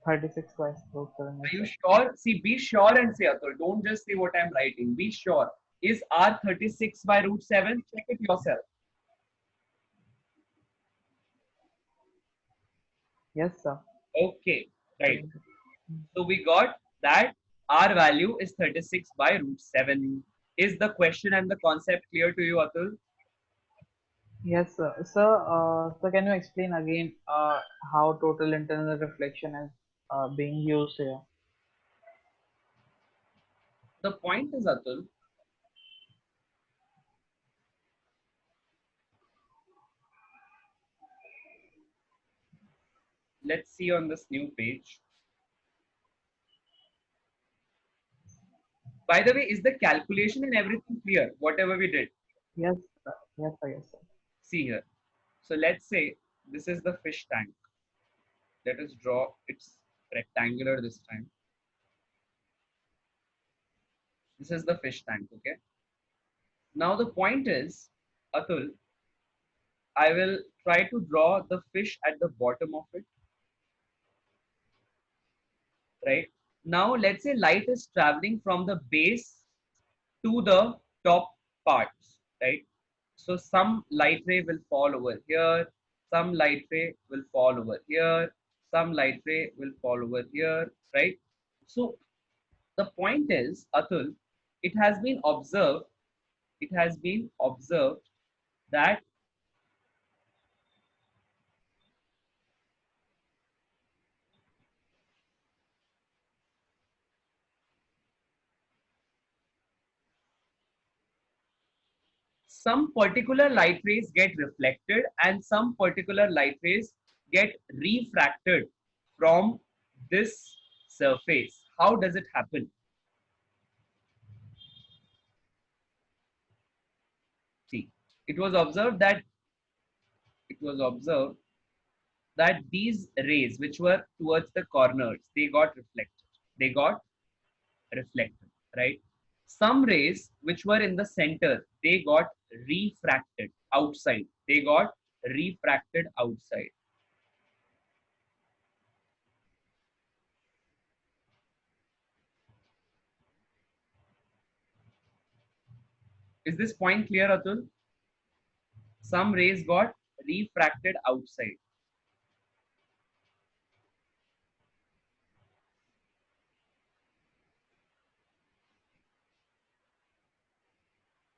36 by root 7. are Yes, you sir. sure? See, be sure and say, Atul. Don't just say what I'm writing. Be sure. Is R 36 by root 7? Check it yourself. Yes, sir. Okay, right. So we got that R value is 36 by root 7. Is the question and the concept clear to you, Atul? Yes, sir. So can you explain again how total internal reflection is being used here? The point is, Atul, let's see on this new page. By the way, is the calculation and everything clear? Whatever we did. Yes, sir. Yes, sir. Yes, sir. See here. So let's say this is the fish tank. Let us draw it's rectangular this time. This is the fish tank, okay? Now the point is, Atul, I will try to draw the fish at the bottom of it, right? Now let's say light is traveling from the base to the top parts, right? So some light ray will fall over here, some light ray will fall over here, some light ray will fall over here, right? So the point is, Atul, it has been observed that some particular light rays get reflected and some particular light rays get refracted from this surface. How does it happen? See, it was observed that it was observed that these rays which were towards the corners, they got reflected. They got reflected, right? Some rays which were in the center, they got refracted outside. They got refracted outside. Is this point clear, Atul? Some rays got refracted outside.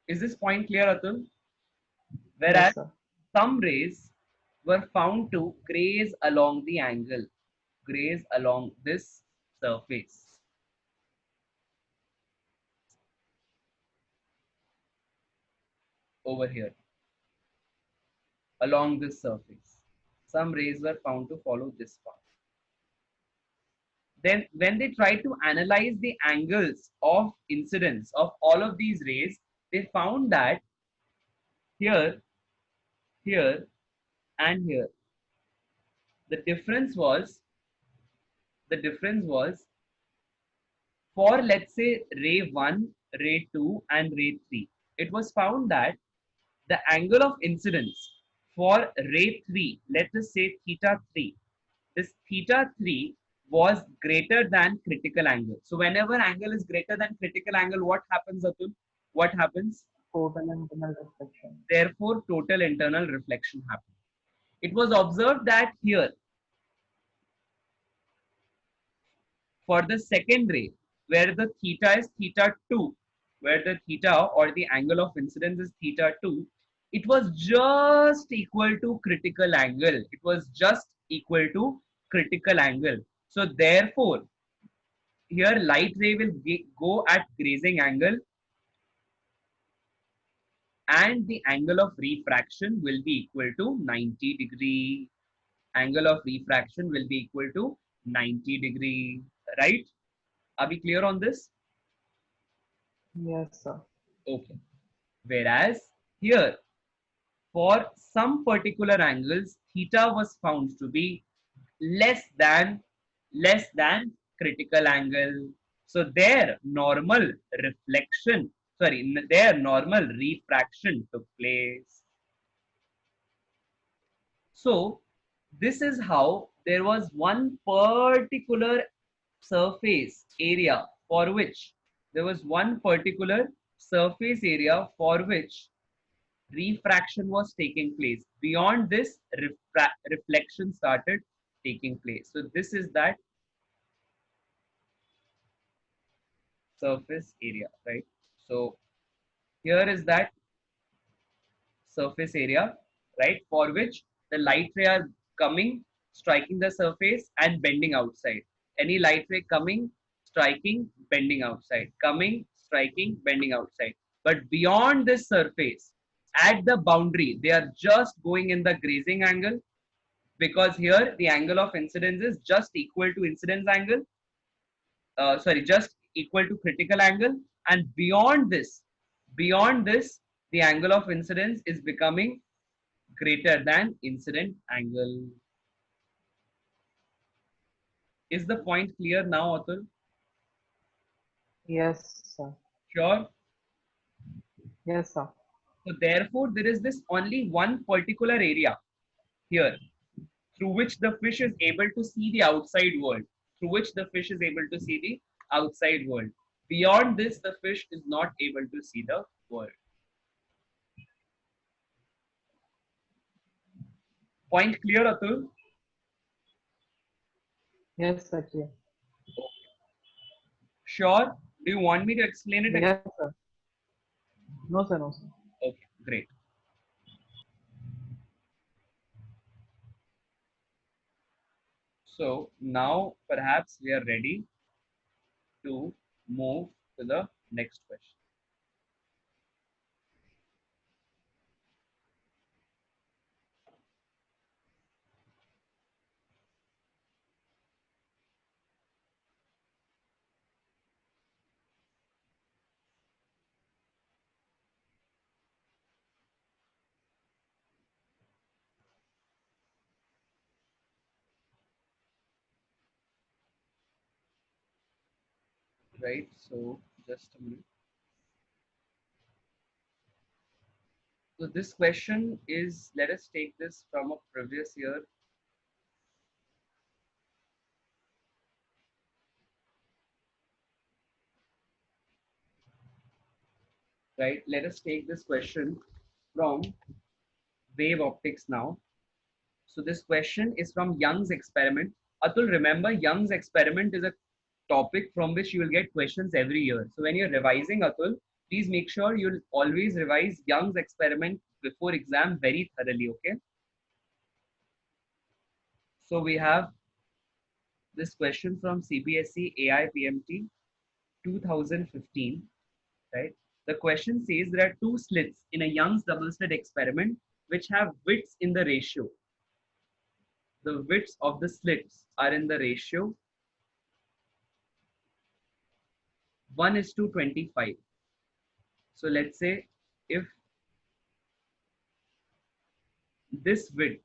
Is this point clear, Atul? Yes, Whereas sir. some rays were found to graze along the angle, graze along this surface over here, along this surface. Some rays were found to follow this path. Then when they tried to analyze the angles of incidence of all of these rays, they found that here, here, and here, the difference was, the difference was for, let's say, ray 1, ray 2, and ray 3, it was found that the angle of incidence for ray 3, let us say theta 3, this theta 3 was greater than critical angle. So whenever angle is greater than critical angle, what happens, Atul? What happens? Total internal reflection. Therefore, total internal reflection happens. It was observed that here, for the second ray, where the theta is theta 2, where the theta or the angle of incidence is theta 2, it was just equal to critical angle. It was just equal to critical angle. So therefore, here light ray will go at grazing angle and the angle of refraction will be equal to 90 degree. Angle of refraction will be equal to 90 degree, right? Are we clear on this? Yes, sir. Okay. Whereas here, for some particular angles, theta was found to be less than critical angle. So their normal reflection, sorry, their normal refraction took place. So this is how there was one particular surface area for which there was one particular surface area for which refraction was taking place. Beyond this, reflection started taking place. So this is that surface area, right? So here is that surface area, right, for which the light ray are coming, striking the surface and bending outside. Any light ray coming, striking, bending outside, coming, striking, bending outside. But beyond this surface, at the boundary, they are just going in the grazing angle, because here the angle of incidence is just equal to incidence angle, sorry, just equal to critical angle, and beyond this, the angle of incidence is becoming greater than incident angle. Is the point clear now, Atul? Yes, sir. Sure. Yes, sir. So therefore, there is this only one particular area here through which the fish is able to see the outside world, through which the fish is able to see the outside world. Beyond this, the fish is not able to see the world. Point clear, Atul? Yes, sir. Clear. Sure. Do you want me to explain it again? Yes, sir. No, sir. No, sir. Okay, great. So now perhaps we are ready to move to the next question. right? So just a minute. So this question is, let us take this from a previous year, right? Let us take this question from wave optics now. So this question is from Young's experiment. Atul, remember Young's experiment is a topic from which you will get questions every year. So when you're revising, Atul, please make sure you'll always revise Young's experiment before exam very thoroughly, okay? So we have this question from CBSE AI PMT 2015, right? The question says there are two slits in a Young's double slit experiment which have widths in the ratio. The widths of the slits are in the ratio 1:25. So let's say if this width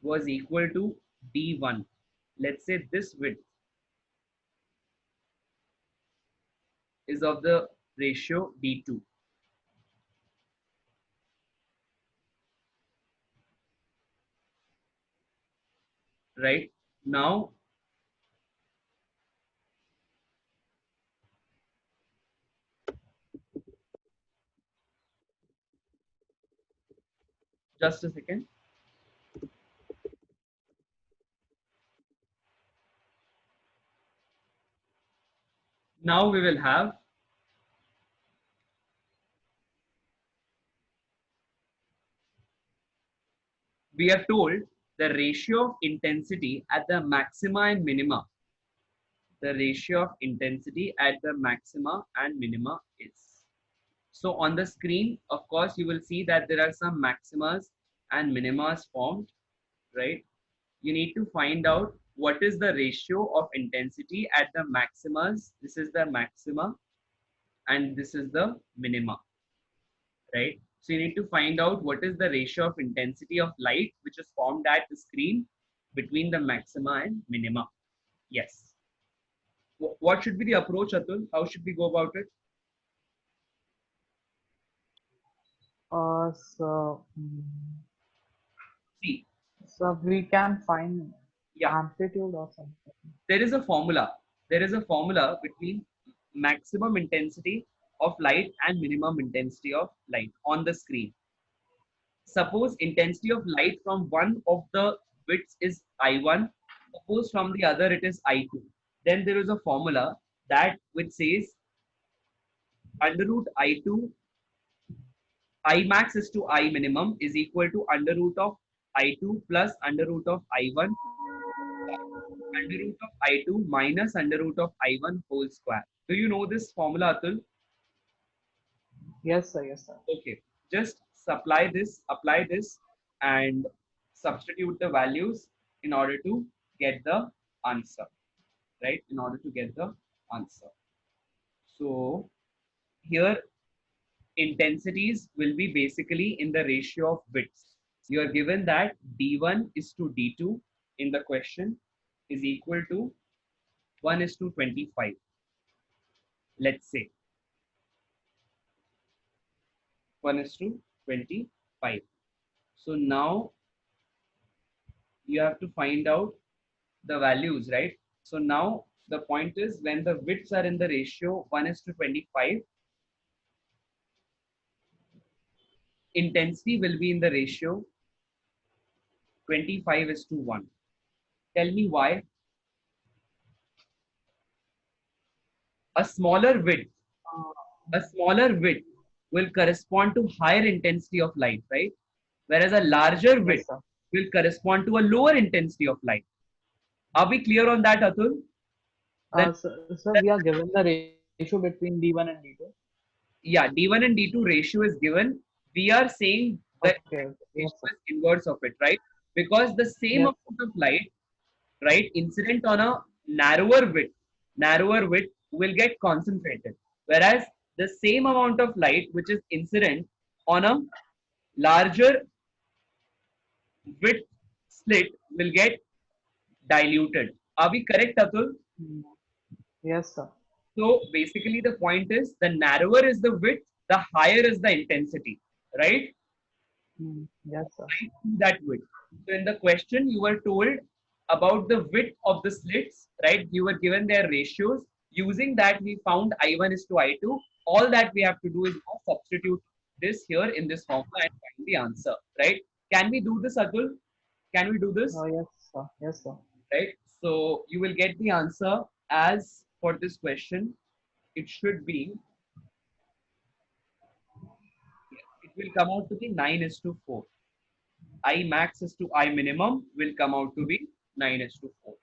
was equal to D1, let's say this width is of the ratio D2, right? Now, just a second. Now we will have, we are told the ratio of intensity at the maxima and minima. The ratio of intensity at the maxima and minima is. So on the screen, of course, you will see that there are some maximas and minimas formed, right? You need to find out what is the ratio of intensity at the maximas. This is the maxima and this is the minima, right? So you need to find out what is the ratio of intensity of light which is formed at the screen between the maxima and minima. Yes. What should be the approach, Atul? How should we go about it? So, See, so we can find yeah, amplitude or something. there is a formula. There is a formula between maximum intensity of light and minimum intensity of light on the screen. Suppose intensity of light from one of the bits is I1, suppose from the other it is I2. Then there is a formula that which says under root I2, I max is to I minimum is equal to under root of I2 plus under root of I1 under root of I2 minus under root of I1 whole square. Do you know this formula, Atul? Yes, sir. Yes, sir. Okay, just apply this, and substitute the values in order to get the answer, right? In order to get the answer. So here intensities will be basically in the ratio of widths. You are given that D1 is to D2 in the question is equal to 1:25. Let's say 1:25. So now you have to find out the values, right? So now the point is when the widths are in the ratio 1:25, intensity will be in the ratio 25:1. Tell me why. A smaller width, a smaller width will correspond to higher intensity of light, right? Whereas a larger Yes, width sir. will correspond to a lower intensity of light. Are we clear on that, Atul? That, So that we are given the ratio between D1 and D2. yeah, D1 and D2 ratio is given. We are saying the Okay. Yes, ratio sir. is inverse of it, right? Because the same Yes, amount of light, right, incident on a narrower width will get concentrated. Whereas the same amount of light which is incident on a larger width slit will get diluted. Are we correct, Atul? sir. Yes, sir. So basically the point is the narrower is the width, the higher is the intensity, right? Yes, sir. I see that width. So in the question, you were told about the width of the slits, right? You were given their ratios. Using that, we found I1 is to I2. All that we have to do is now substitute this here in this formula and find the answer, right? Can we do this, Atul? Can we do this? Yes, sir. Yes, sir. Right? So you will get the answer as for this question. It should be, it will come out to be 9 is to 4. I max is to I minimum will come out to be 9 is to 4.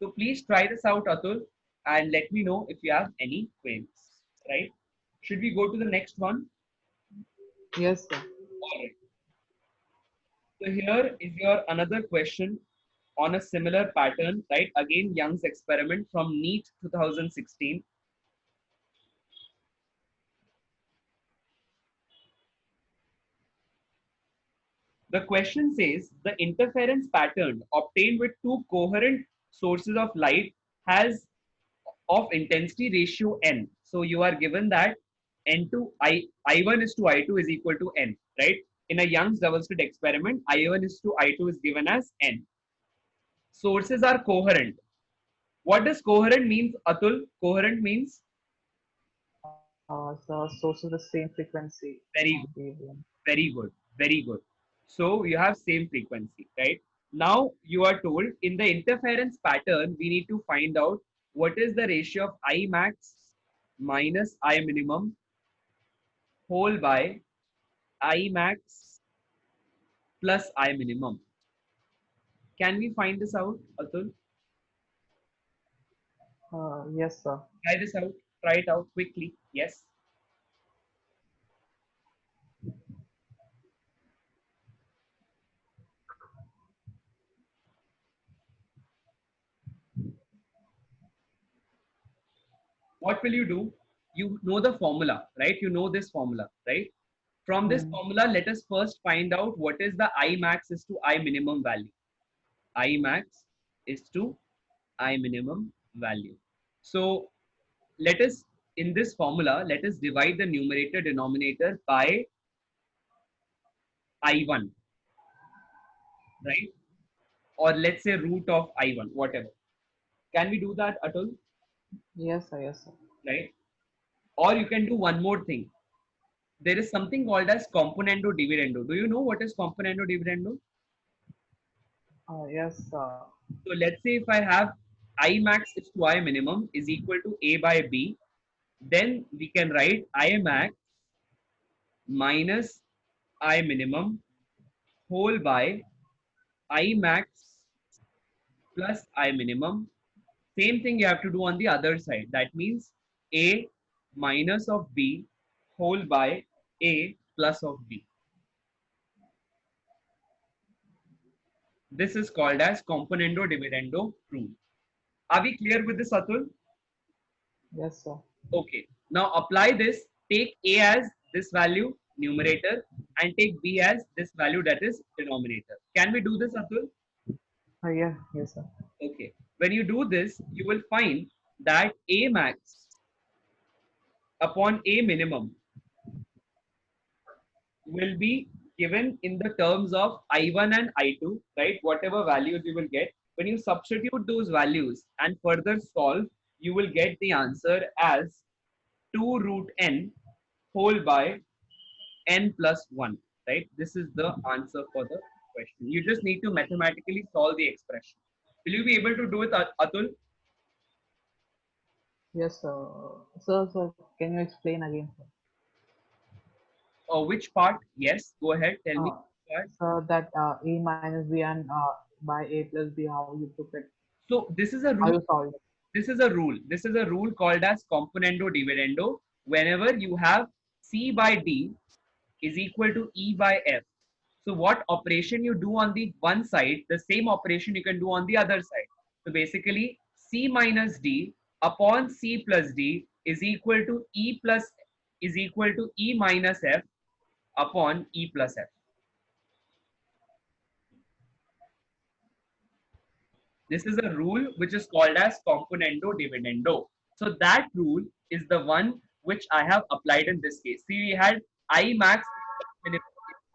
So please try this out, Atul, and let me know if you have any queries. Right? Should we go to the next one? Yes, sir. All right. So here is your another question on a similar pattern, right? Again, Young's experiment from NEET 2016. The question says the interference pattern obtained with two coherent sources of light has of intensity ratio n. So you are given that n to I1 is to I2 is equal to n, right? In a Young's double slit experiment, I1 is to I2 is given as n. Sources are coherent. What does coherent means, Atul? Coherent means So sources the same frequency very on good, wavelength. very good, very good. So you have same frequency, right? Now you are told in the interference pattern, we need to find out what is the ratio of I max minus I minimum whole by I max plus I minimum. Can we find this out, Atul? Yes, sir. Try this out. Try it out quickly. Yes. What will you do? You know the formula, right? You know this formula, right? From this Hmm. formula, let us first find out what is the I max is to I minimum value. I max is to I minimum value. So let us, in this formula, let us divide the numerator denominator by I1, right? Or let's say root of I1, whatever. Can we do that, Atul? Yes, sir. Yes, sir. Right? Or you can do one more thing. There is something called as componendo dividendo. Do you know what is componendo dividendo? Yes, sir. So let's say if I have I max is to I minimum is equal to A by B, then we can write I max minus I minimum whole by I max plus I minimum. Same thing you have to do on the other side. That means A minus of B whole by A plus of B. This is called as componendo dividendo rule. Are we clear with this, Atul? Yes, sir. Okay. Now apply this. Take A as this value, numerator, and take B as this value, that is denominator. Can we do this, Atul? Yeah. Yes, sir. Okay. When you do this, you will find that A max upon A minimum will be given in the terms of I1 and I2, right? Whatever values you will get. When you substitute those values and further solve, you will get the answer as 2 root n whole by n plus 1, right? This is the answer for the question. You just need to mathematically solve the expression. Will you be able to do it, Atul? Yes, sir. So can you explain again, sir? Or which part? Yes, go ahead, tell me. Uh, so that A minus B and by A plus B, how you took it, So this is a how rule. you solved it. This is a rule. This is a rule called as componendo dividendo. Whenever you have C by D is equal to E by F. So what operation you do on the one side, the same operation you can do on the other side. So basically C minus D upon C plus D is equal to E plus is equal to E minus F upon E plus F. This is a rule which is called as componendo dividendo. So that rule is the one which I have applied in this case. See, we had I max minimum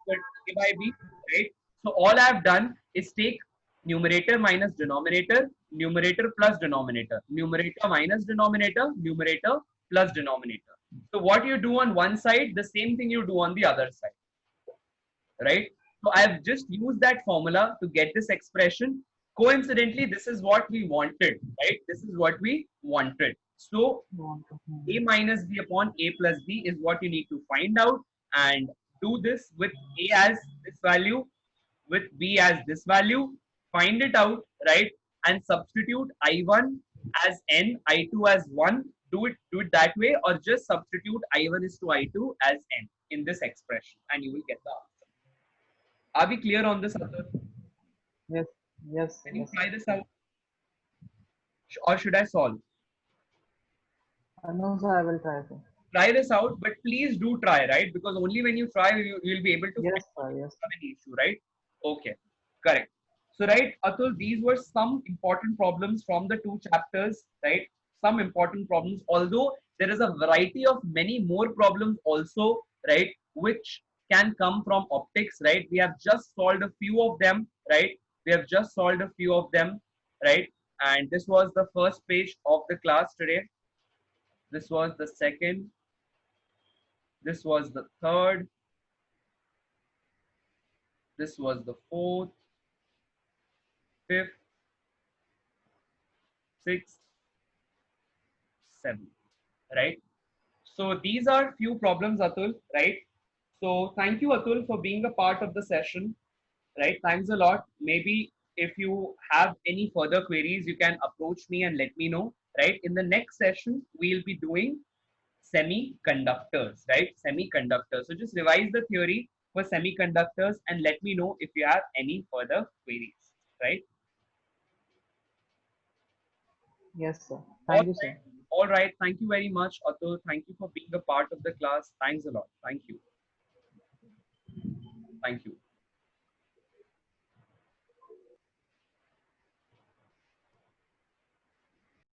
equal to A by B, right? So all I have done is take numerator minus denominator, numerator plus denominator, numerator minus denominator, numerator plus denominator. So what you do on one side, the same thing you do on the other side, right? So I've just used that formula to get this expression. Coincidentally, this is what we wanted, right? This is what we wanted. So a minus b upon a plus b is what you need to find out, and do this with a as this value, with b as this value, find it out, right? And substitute I1 as n, I2 as 1. Do it that way, or just substitute I1 is to I2 as n in this expression, and you will get the answer. Are we clear on this, Atul? Yes, yes, Can you yes. try this out? Or should I solve? No, sir, I will try to. Try this out, but please do try, right? Because only when you try, you'll be able to Yes, find sir, yes. any issue, right? Okay, correct. So, right, Atul, these were some important problems from the two chapters, right? Some important problems, although there is a variety of many more problems also, right, which can come from optics, right? We have just solved a few of them, right? We have just solved a few of them, right? And this was the first page of the class today. This was the second. This was the third. This was the fourth, fifth, sixth, seventh, right? So these are few problems, Atul, right? So thank you, Atul, for being a part of the session, right? Thanks a lot. Maybe if you have any further queries, you can approach me and let me know, right? In the next session, we'll be doing semiconductors, right? Semiconductors. So just revise the theory for semiconductors and let me know if you have any further queries, right? Yes, sir. All Thank you, sir. right. All right. Thank you very much, Atul. Thank you for being a part of the class. Thanks a lot. Thank you. Thank you.